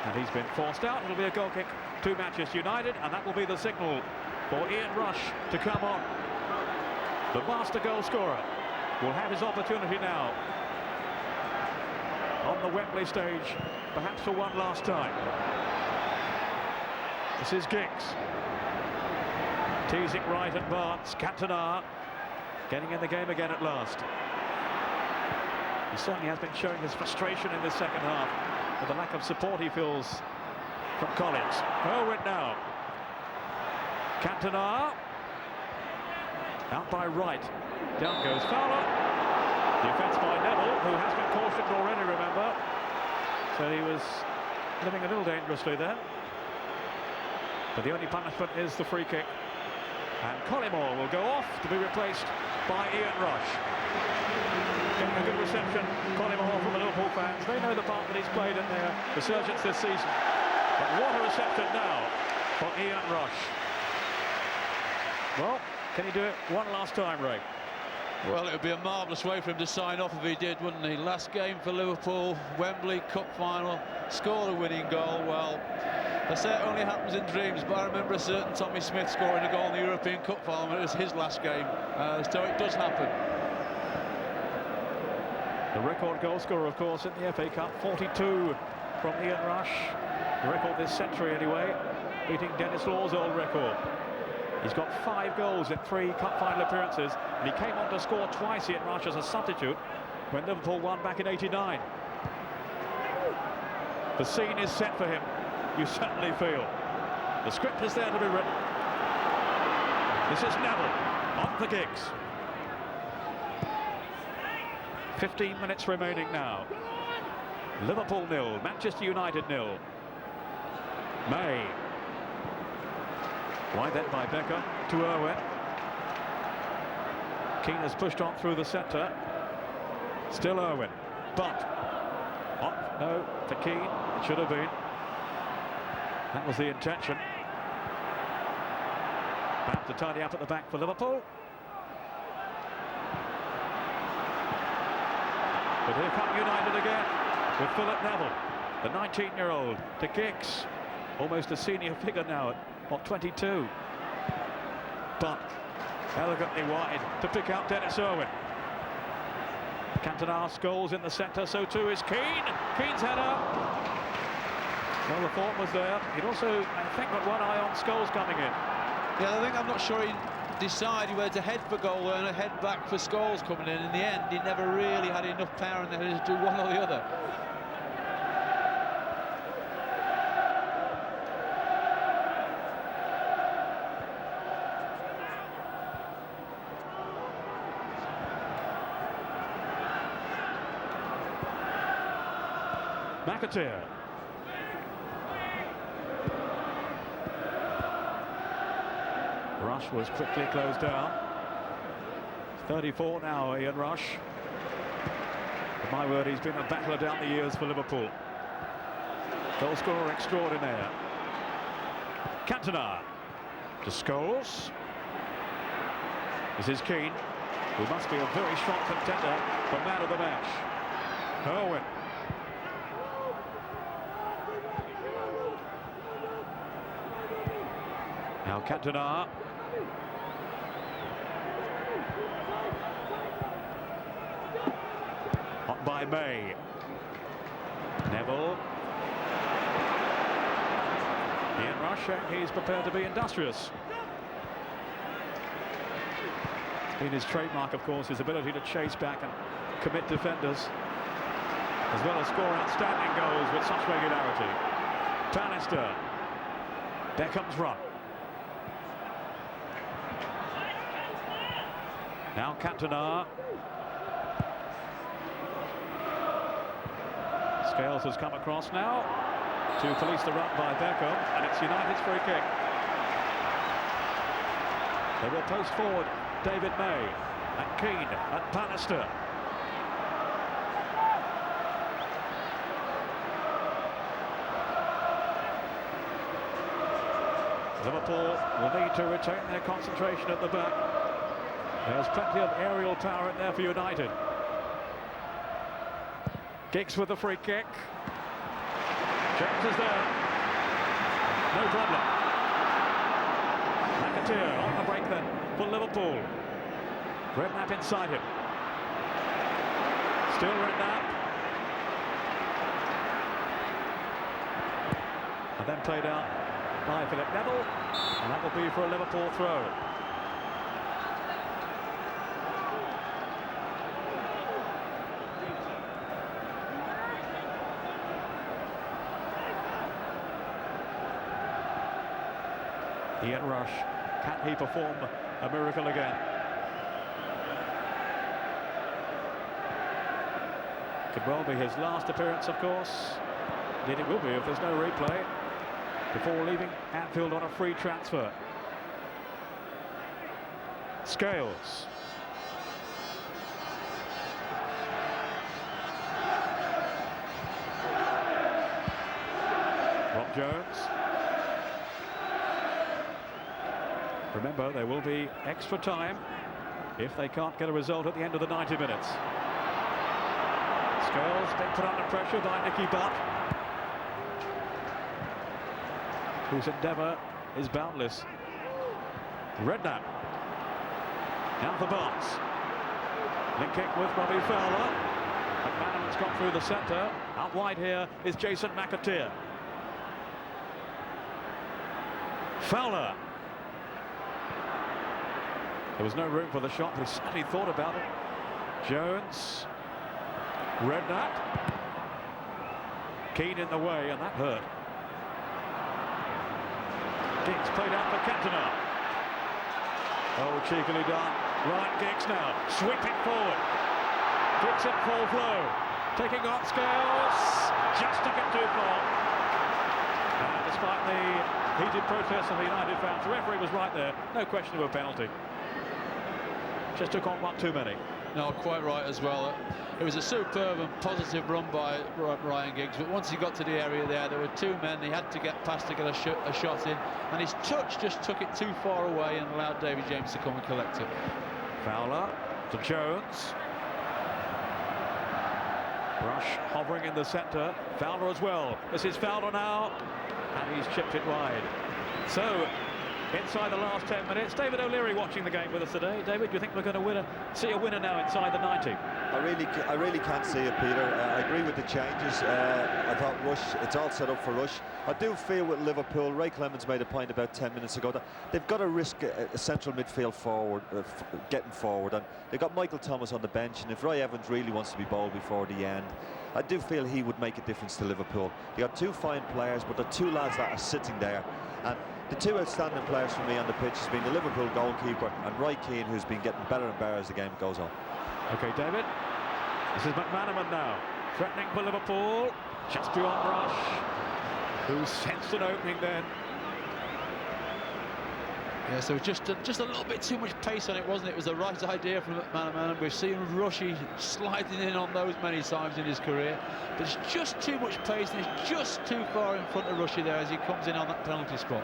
And he's been forced out. It'll be a goal kick to Manchester United, and that will be the signal for Ian Rush to come on. The master goal scorer will have his opportunity now on the Wembley stage, perhaps for one last time. This is Giggs. Teasing right at Barnes. Cantona getting in the game again at last. He certainly has been showing his frustration in this second half with the lack of support he feels from Collins. Owen now. Cantona. Out by Wright. Down goes Fowler. Defence by Neville, who has been cautioned already, remember. So he was living a little dangerously there. But the only punishment is the free kick. And Collymore will go off to be replaced by Ian Rush. Getting a good reception, Collymore, from the Liverpool fans. They know the part that he's played in their resurgence this season. But what a reception now for Ian Rush. Well, can he do it one last time, Ray? Well, it would be a marvellous way for him to sign off if he did, wouldn't he? Last game for Liverpool, Wembley Cup final, scored a winning goal. Well, they say it only happens in dreams, but I remember a certain Tommy Smith scoring a goal in the European Cup final when it was his last game, so it does happen. The record goal scorer, of course, in the FA Cup, 42 from Ian Rush. The record this century, anyway, beating Dennis Law's old record. He's got 5 goals in 3 cup final appearances, and he came on to score twice, Ian Rush, as a substitute when Liverpool won back in '89. The scene is set for him, you certainly feel. The script is there to be written. This is Neville on for Giggs. 15 minutes remaining now. Liverpool 0, Manchester United 0. May. Wide then by Becker to Irwin. Keane has pushed on through the centre. Still Irwin. Butt. On. No, for Keane. It should have been. That was the intention. Back to tidy up at the back for Liverpool. But here come United again with Philip Neville, the 19-year-old, to Giggs. Almost a senior figure now at, what, 22. But elegantly wide to pick out Dennis Irwin. Cantona scores in the centre, so too is Keane. Keane's header. Well, the thought was there. He'd also, I think, got one eye on Scholes coming in. Yeah, I think, I'm not sure he decided whether to head for goal and head back for Scholes coming in. In the end, he never really had enough power in the head to do one or the other. McAteer. Rush was quickly closed down. 34 now, Ian Rush. But my word, he's been a battler down the years for Liverpool. Goal scorer extraordinaire. Cantona to Scholes. This is Keane, who must be a very strong contender for man of the match. Owen. Now Cantona. On by May. Neville. Ian Rush, he's prepared to be industrious. In his trademark, of course, his ability to chase back and commit defenders, as well as score outstanding goals with such regularity. Bannister. Beckham's run. Now Cantona. Scales has come across now to police the run by Beckham, and it's United's free kick. They will post forward David May and Keane and Bannister. Liverpool will need to retain their concentration at the back. There's plenty of aerial power in there for United. Giggs with the free kick. James is there. No problem. McAteer on the break then for Liverpool. Redknapp inside him. Still Redknapp. And then played out by Philip Neville. And that will be for a Liverpool throw. Ian Rush, can he perform a miracle again? Could well be his last appearance, of course. Indeed it will be if there's no replay, before leaving Anfield on a free transfer. Scales. Rob Jones. Remember, there will be extra time if they can't get a result at the end of the 90 minutes. Scales being put under pressure by Nicky Butt, whose endeavour is boundless. Redknapp. Now for Barnes. Linking with Robbie Fowler. McManaman's got through the centre. Out wide here is Jason McAteer. Fowler. There was no room for the shot, but he certainly thought about it. Jones. Redknapp. Keane in the way, and that hurt. Giggs played out for Cantona. Oh, cheekily done. Ryan Giggs now, sweeping forward. Giggs in full flow. Taking on Scales. Just took it too far. And despite the heated protests of the United fans, the referee was right there. No question of a penalty. Just took on one too many. No, quite right as well. It was a superb and positive run by Ryan Giggs, but once he got to the area there were two men he had to get past to get a shot in, and his touch just took it too far away and allowed David James to come and collect it. Fowler to Jones. Rush hovering in the centre. Fowler as well. This is Fowler now, and he's chipped it wide. So, inside the last 10 minutes, David O'Leary watching the game with us today. David, do you think we're going to see a winner now inside the 90? I really can't see it, Peter. I agree with the changes. I thought Rush, it's all set up for Rush. I do feel with Liverpool, Ray Clemens made a point about 10 minutes ago that they've got to risk a central midfield forward, getting forward, and they've got Michael Thomas on the bench, and if Roy Evans really wants to be bold before the end, I do feel he would make a difference to Liverpool. They got two fine players, but the two lads that are sitting there, and the two outstanding players for me on the pitch has been the Liverpool goalkeeper and Roy Keane, who's been getting better and better as the game goes on. OK, David. This is McManaman now, threatening for Liverpool, just beyond Rush, who sensed an opening then. Yeah, so just a little bit too much pace on it, wasn't it? It was the right idea from McManaman, and we've seen Rushy sliding in on those many times in his career. But it's just too much pace, and it's just too far in front of Rushy there as he comes in on that penalty spot.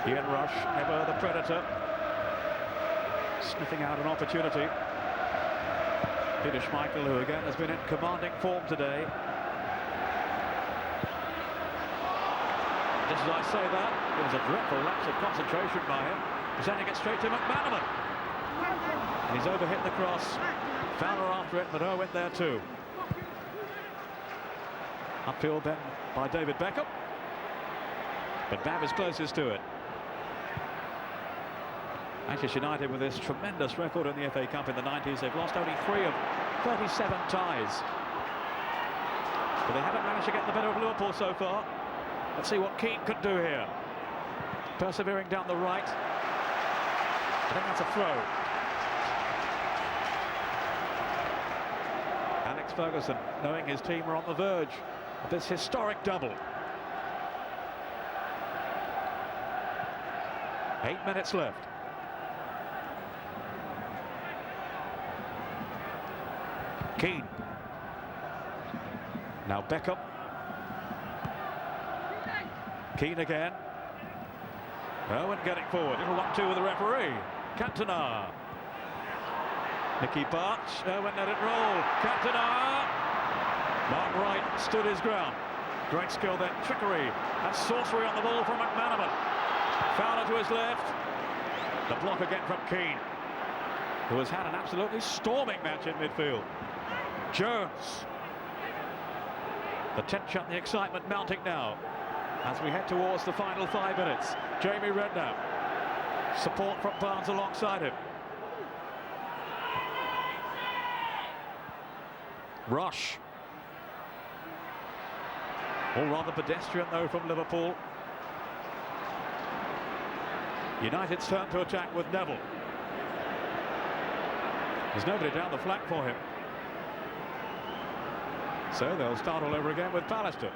Ian Rush, ever the predator, sniffing out an opportunity. Peter Schmeichel, who again has been in commanding form today. just as I say that, it was a dreadful lapse of concentration by him, presenting it straight to McManaman. And he's overhit the cross. Fowler after it, but Owen there too. Upfield then by David Beckham. But Babb is closest to it. Manchester United with this tremendous record in the FA Cup in the 90s. They've lost only 3 of 37 ties. But they haven't managed to get the better of Liverpool so far. Let's see what Keane could do here. Persevering down the right. I think that's a throw. Alex Ferguson, knowing his team are on the verge of this historic double. 8 minutes left. Keane. Now Beckham. Keane again. Owen getting forward. Little 1-2 with the referee. Cantona. Nicky Butt. Owen let it roll. Cantona. Mark Wright stood his ground. Great skill then. Trickery and sorcery on the ball from McManaman. Fowler to his left. The block again from Keane, who has had an absolutely storming match in midfield. Jones. The tension, the excitement mounting now as we head towards the final 5 minutes. Jamie Redknapp. Support from Barnes alongside him. Rush. All rather pedestrian though from Liverpool. United's turn to attack with Neville. There's nobody down the flank for him. So they'll start all over again with Pallister.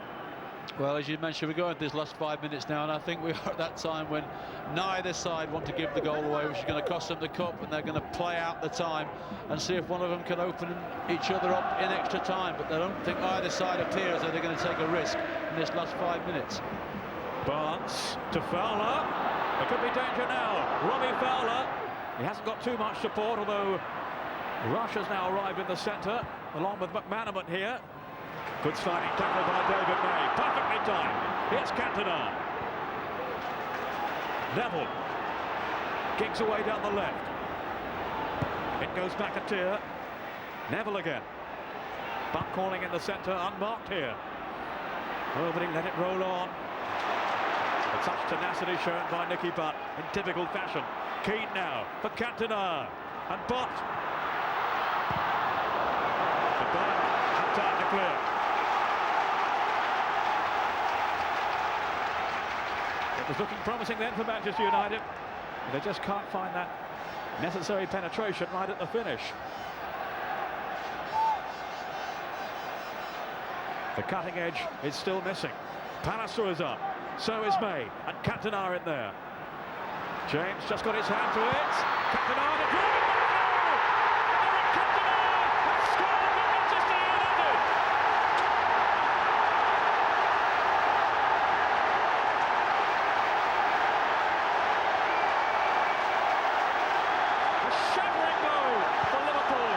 Well, as you mentioned, we're going to this last 5 minutes now, and I think we are at that time when neither side want to give the goal away, which is going to cost them the cup, and they're going to play out the time and see if one of them can open each other up in extra time. But I don't think either side appears that they're going to take a risk in this last 5 minutes. Barnes to Fowler. There could be danger now. Robbie Fowler. He hasn't got too much support, although Rush has now arrived in the centre, along with McManaman here. Good sliding tackle by David May. Perfectly timed. Here's Cantona. Neville. Kicks away down the left. It goes back a tier. Neville again. Butt calling in the centre, unmarked here. Oh, but he let it roll on. But such tenacity shown by Nicky Butt in typical fashion. Keane now for Cantona. And Butt. But Butt had time to clear. It was looking promising then for Manchester United. They just can't find that necessary penetration right at the finish. The cutting edge is still missing. Pallister is up. So is May. And Cantona in there. James just got his hand to it. Cantona to drive it back through. Eric Cantona has scored for Manchester United. A shattering blow for Liverpool.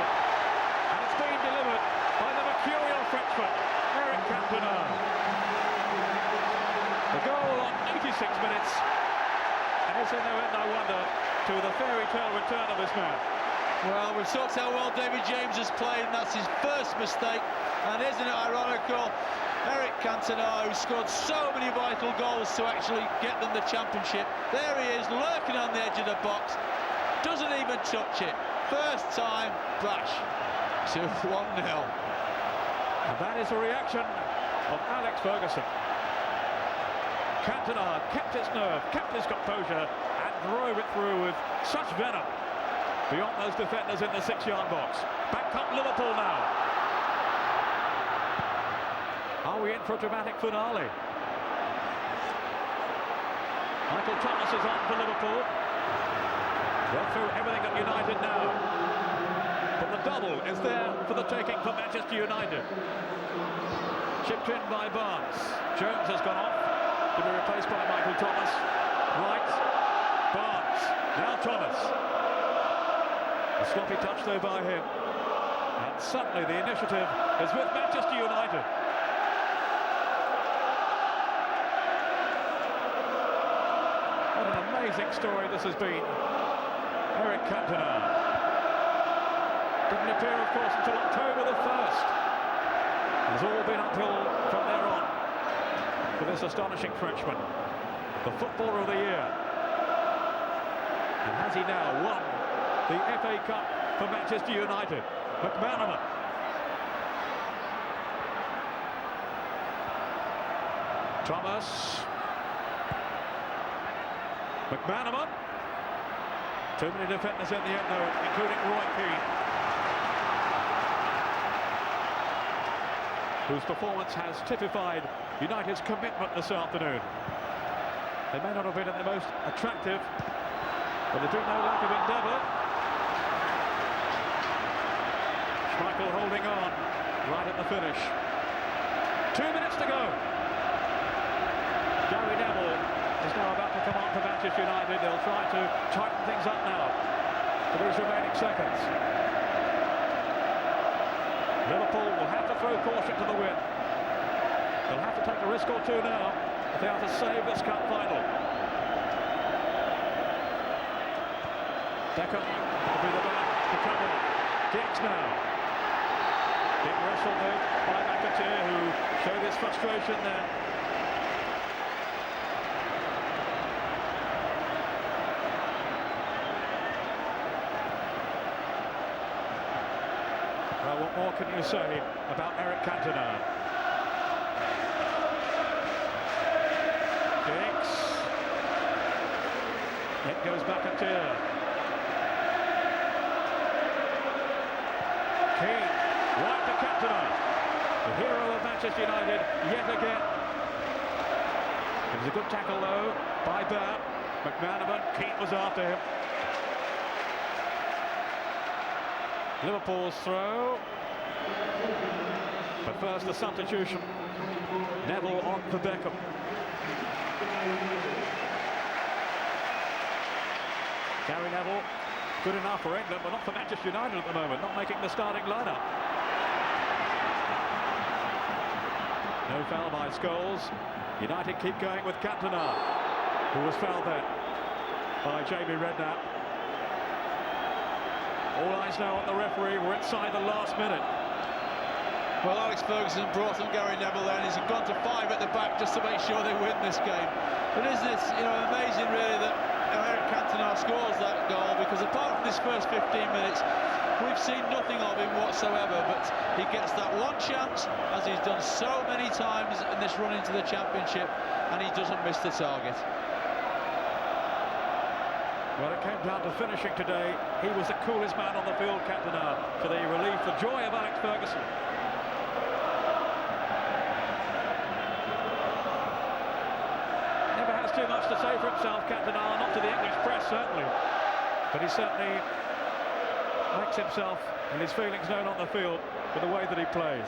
And it's been delivered by the mercurial Frenchman, Eric Cantona. The goal on 86 minutes. And it's in no end, no wonder, to the fairy tale return of this man. Well, we've talked how well David James has played, and that's his first mistake. And isn't it ironical? Eric Cantona, who scored so many vital goals to actually get them the championship. There he is, lurking on the edge of the box. Doesn't even touch it. First time, bash, to 1-0. And that is the reaction of Alex Ferguson. Cantona kept his nerve, kept his composure, and drove it through with such venom beyond those defenders in the 6-yard box. Back up Liverpool now. Are we in for a dramatic finale? Michael Thomas is on for Liverpool. They're through everything at United now. But the double is there for the taking for Manchester United. Chipped in by Barnes. Jones has gone off to be replaced by Michael Thomas. Right, Barnes, now Thomas. A sloppy touch though by him. And suddenly the initiative is with Manchester United. amazing story this has been. Eric Cantona didn't appear, of course, until October the 1st. It's all been uphill from there on for this astonishing Frenchman, the footballer of the year. And has he now won the FA Cup for Manchester United? McManaman. Thomas. McManaman. Too many defenders in the end, though, including Roy Keane, whose performance has typified United's commitment this afternoon. They may not have been the most attractive, but there's been no lack of endeavour. Schmeichel holding on right at the finish. 2 minutes to go. Gary Neville is now about to come on for Manchester United. They'll try to tighten things up now for these remaining seconds. Liverpool will have to throw caution to the wind. They'll have to take a risk or two now if they are to save this cup final. Beckham will be the man to come on. Giggs now. Big wrestle move by McAteer, who showed his frustration there. Well, what more can you say about Eric Cantona? Giggs. It goes McAteer. Keane, right to Cantona, the hero of Manchester United yet again. It was a good tackle though by Bear. McManaman, Keane was after him. Liverpool's throw. But first the substitution. Neville on for Beckham. Gary Neville, good enough for England, but not for Manchester United at the moment, not making the starting lineup. No foul by Scholes. United keep going with Cantona, who was fouled there by Jamie Redknapp. All eyes now on the referee. We're inside the last minute. Well, Alex Ferguson brought in Gary Neville there, and he's gone to 5 at the back just to make sure they win this game. But isn't it, amazing really that Eric Cantona scores that goal, because apart from this first 15 minutes, we've seen nothing of him whatsoever, but he gets that one chance, as he's done so many times in this run into the Championship, and he doesn't miss the target. Well, it came down to finishing today. He was the coolest man on the field, Cantona, to the relief, the joy of Alex Ferguson. Never has too much to say for himself, Cantona, not to the English press, certainly. But he certainly makes himself and his feelings known on the field with the way that he plays.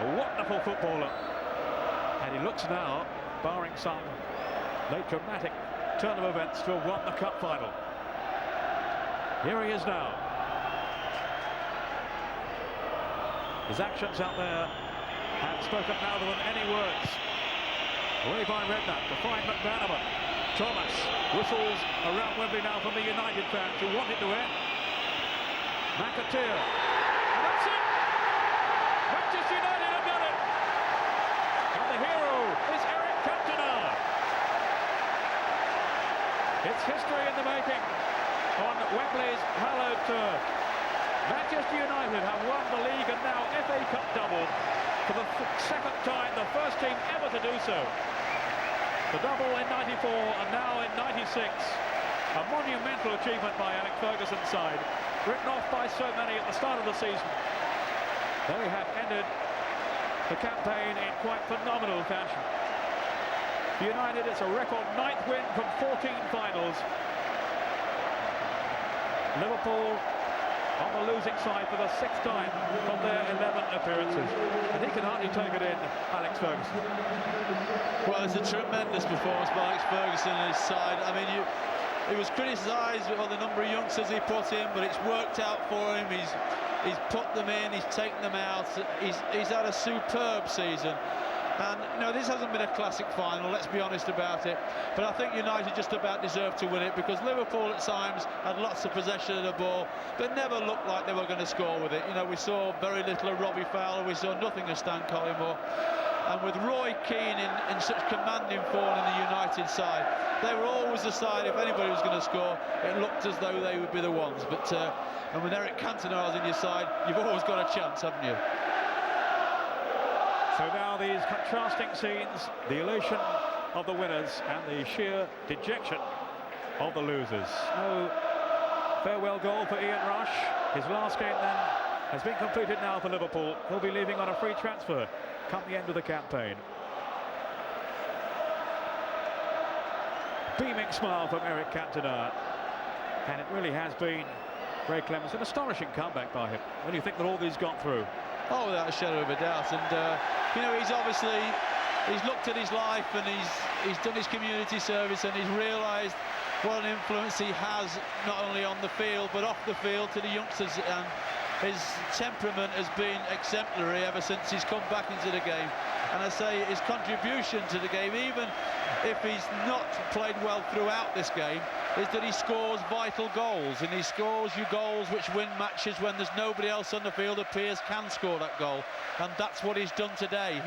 A wonderful footballer. And he looks now, barring some late dramatic turn of events, to have won the cup final. Here he is now. His actions out there have spoken louder than any words. Away by Redknapp to find McManaman. Thomas whistles around Wembley now from the United fans who want it to end. McAteer. And that's it! Manchester United have done it! And the hero is Eric Cantona. It's history in the making on Wembley's hallowed turf. Manchester United have won the league and now FA Cup double for the second time, the first team ever to do so. The double in '94 and now in '96. A monumental achievement by Alex Ferguson's side, written off by so many at the start of the season. They have ended the campaign in quite phenomenal fashion. For United, it's a record 9th win from 14 finals. Liverpool on the losing side for the 6th time from their 11 appearances. And he can hardly take it in, Alex Ferguson. Well, it's a tremendous performance by Alex Ferguson and his side. I mean, he was criticised for the number of youngsters he put in, but it's worked out for him. He's put them in, he's taken them out. He's had a superb season. And you know, this hasn't been a classic final, let's be honest about it, but I think United just about deserved to win it, because Liverpool at times had lots of possession of the ball, but never looked like they were going to score with it. You know, we saw very little of Robbie Fowler, we saw nothing of Stan Collymore, and with Roy Keane in such commanding form in the United side, they were always the side, if anybody was going to score, it looked as though they would be the ones. But and with Eric Cantona's in your side, you've always got a chance, haven't you? So now these contrasting scenes, the elation of the winners and the sheer dejection of the losers. No farewell goal for Ian Rush. His last game then has been completed now for Liverpool. He'll be leaving on a free transfer come the end of the campaign. Beaming smile from Eric Cantona. And it really has been, Ray Clemens, an astonishing comeback by him when you think that all these got through. Oh, without a shadow of a doubt. And you know, he's looked at his life, and he's done his community service, and he's realised what an influence he has, not only on the field but off the field, to the youngsters. And his temperament has been exemplary ever since he's come back into the game. And I say his contribution to the game, even if he's not played well throughout this game, is that he scores vital goals, and he scores you goals which win matches when there's nobody else on the field appears can score that goal. And that's what he's done today.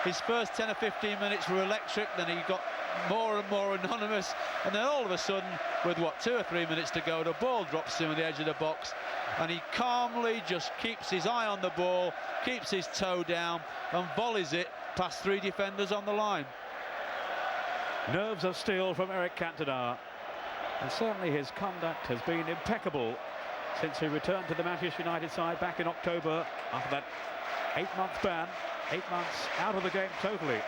His first 10 or 15 minutes were electric, then he got more and more anonymous, and then all of a sudden, with what, 2 or 3 minutes to go, the ball drops to him at the edge of the box, and he calmly just keeps his eye on the ball, keeps his toe down, and volleys it past 3 defenders on the line. Nerves of steel from Eric Cantona, and certainly his conduct has been impeccable since he returned to the Manchester United side back in October after that 8-month ban, 8 months out of the game totally.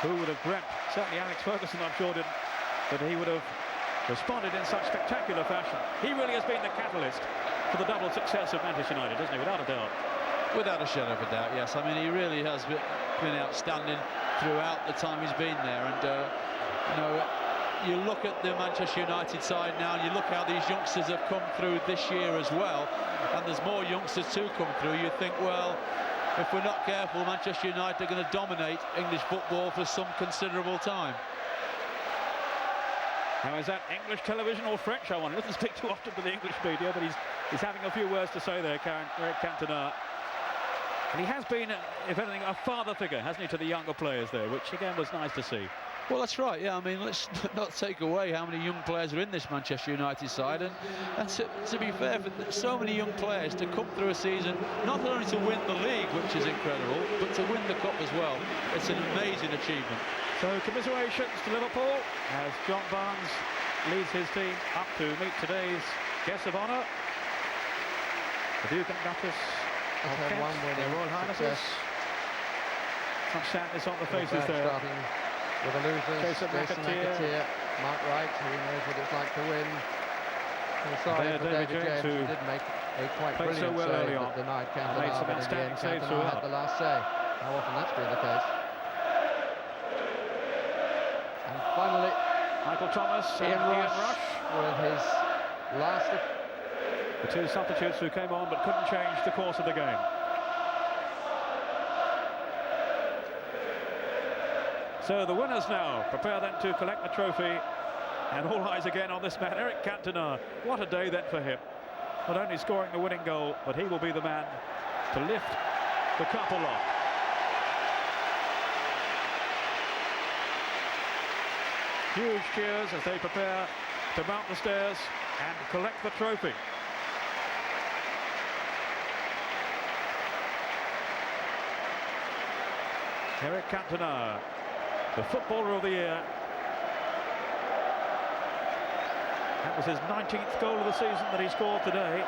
Who would have dreamt, certainly Alex Ferguson I'm sure didn't, that he would have responded in such spectacular fashion. He really has been the catalyst for the double success of Manchester United, hasn't he, without a doubt? Without a shadow of a doubt, yes. I mean, he really has been outstanding throughout the time he's been there. And you know, you look at the Manchester United side now, and you look how these youngsters have come through this year as well, and there's more youngsters to come through. You think, well, if we're not careful, Manchester United are going to dominate English football for some considerable time. Now, is that English television or French? I wonder. He doesn't speak too often to the English media, but he's having a few words to say there, Eric Cantona. And he has been, if anything, a father figure, hasn't he, to the younger players there, which again was nice to see. Well, that's right, yeah. I mean, let's not take away how many young players are in this Manchester United side, and to be fair, for so many young players to come through a season, not only to win the league, which is incredible, but to win the cup as well. It's an amazing achievement. So commiserations to Liverpool as John Barnes leads his team up to meet today's guests of honour, the Duke and Duchess of Kent, their Royal Highnesses. Some sadness on the faces there. With the losers, Jason McAteer, Mark Wright, who knows what it's like to win. And sorry for David James, who did make a quite brilliant so well save early on. that denied Cantona, Made some but in the outstanding end, saves Cantona had throughout. the last say. How often that's been the case. And finally, Michael Thomas and Ian Ian Rush Rush, with his last... the 2 substitutes who came on but couldn't change the course of the game. So the winners now prepare then to collect the trophy, and all eyes again on this man, Eric Cantona. What a day then for him. Not only scoring the winning goal, but he will be the man to lift the cup aloft. Huge cheers as they prepare to mount the stairs and collect the trophy. Eric Cantona, the footballer of the year. That was his 19th goal of the season that he scored today.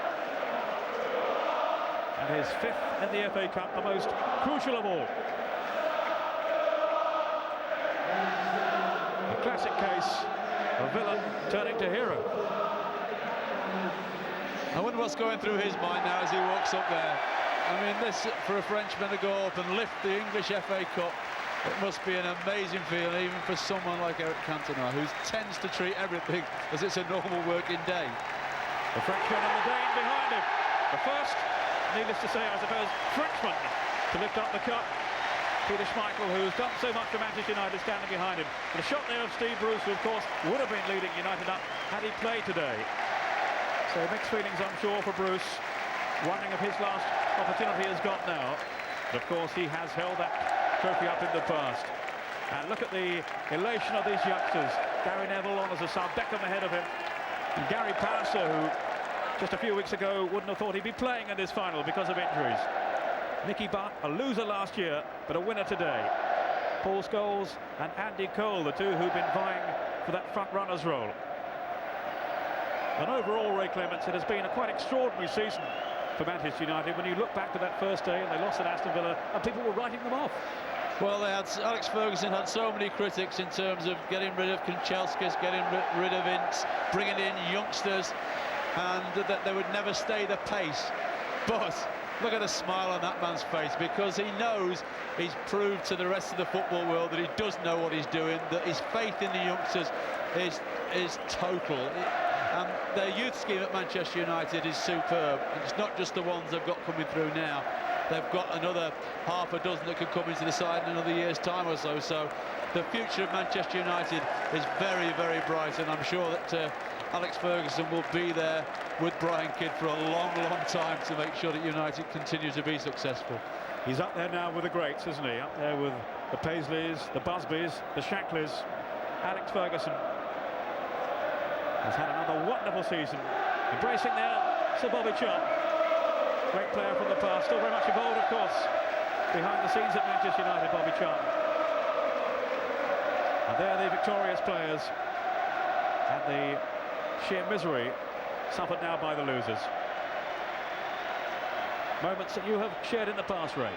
And his 5th in the FA Cup, the most crucial of all. A classic case of villain turning to hero. I wonder what's going through his mind now as he walks up there. I mean, this, for a Frenchman to go up and lift the English FA Cup, it must be an amazing feeling, even for someone like Eric Cantona, who tends to treat everything as it's a normal working day. The Frenchman and the Dane behind him. The first, needless to say, I suppose, Frenchman to lift up the cup Peter Schmeichel, who's done so much for Manchester United, standing behind him. The shot there of Steve Bruce, who of course would have been leading United up had he played today. So mixed feelings, I'm sure, for Bruce. Wondering if his last opportunity has got now. But of course he has held that trophy up in the past. And look at the elation of these youngsters. Gary Neville on as a sub, Beckham ahead of him. And Gary Pallister, who just a few weeks ago wouldn't have thought he'd be playing in this final because of injuries. Nicky Butt, a loser last year, but a winner today. Paul Scholes and Andy Cole, the two who've been vying for that front runner's role. And overall, Ray Clements, it has been a quite extraordinary season for Manchester United. When you look back to that first day and they lost at Aston Villa and people were writing them off. Well, Alex Ferguson had so many critics in terms of getting rid of Kanchelskis, getting rid of Ince, bringing in youngsters, and that they would never stay the pace. But look at the smile on that man's face, because he knows he's proved to the rest of the football world that he does know what he's doing, that his faith in the youngsters is total. And their youth scheme at Manchester United is superb. It's not just the ones they've got coming through now. They've got another half a dozen that could come into the side in another year's time or so. So the future of Manchester United is very, very bright, and I'm sure that Alex Ferguson will be there with Brian Kidd for a long, long time to make sure that United continue to be successful. He's up there now with the greats, isn't he? Up there with the Paisleys, the Busbys, the Shankleys. Alex Ferguson has had another wonderful season. Embracing there, Sir Bobby Charlton. Great player from the past, still very much involved, of course, behind the scenes at Manchester United, Bobby Charlton. And there the victorious players, and the sheer misery suffered now by the losers. Moments that you have shared in the past, Ray.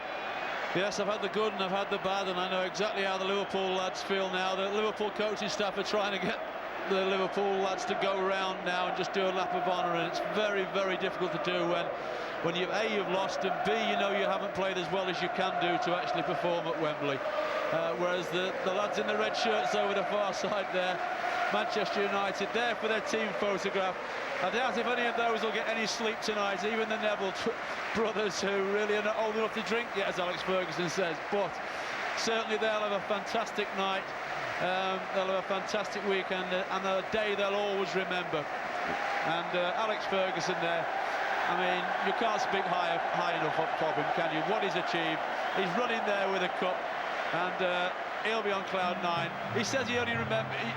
Yes, I've had the good and I've had the bad, and I know exactly how the Liverpool lads feel now. The Liverpool coaching staff are trying to get the Liverpool lads to go around now and just do a lap of honour, and it's very, very difficult to do when you've lost, and B, you know you haven't played as well as you can do to actually perform at Wembley. Whereas the lads in the red shirts over the far side there, Manchester United, there for their team photograph. I doubt if any of those will get any sleep tonight, even the Neville brothers, who really are not old enough to drink yet, as Alex Ferguson says. But certainly they'll have a fantastic night. They'll have a fantastic weekend, and a day they'll always remember. And Alex Ferguson there, I mean, you can't speak high enough of him, can you? What he's achieved. He's running there with a cup, and he'll be on cloud nine. He says he only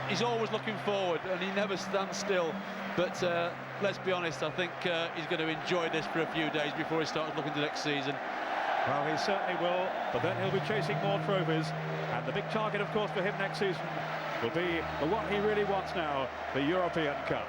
he's always looking forward, and he never stands still. But let's be honest, I think he's going to enjoy this for a few days before he starts looking to next season. Well, he certainly will, but then he'll be chasing more trophies, and the big target, of course, for him next season will be the one he really wants now, the European Cup.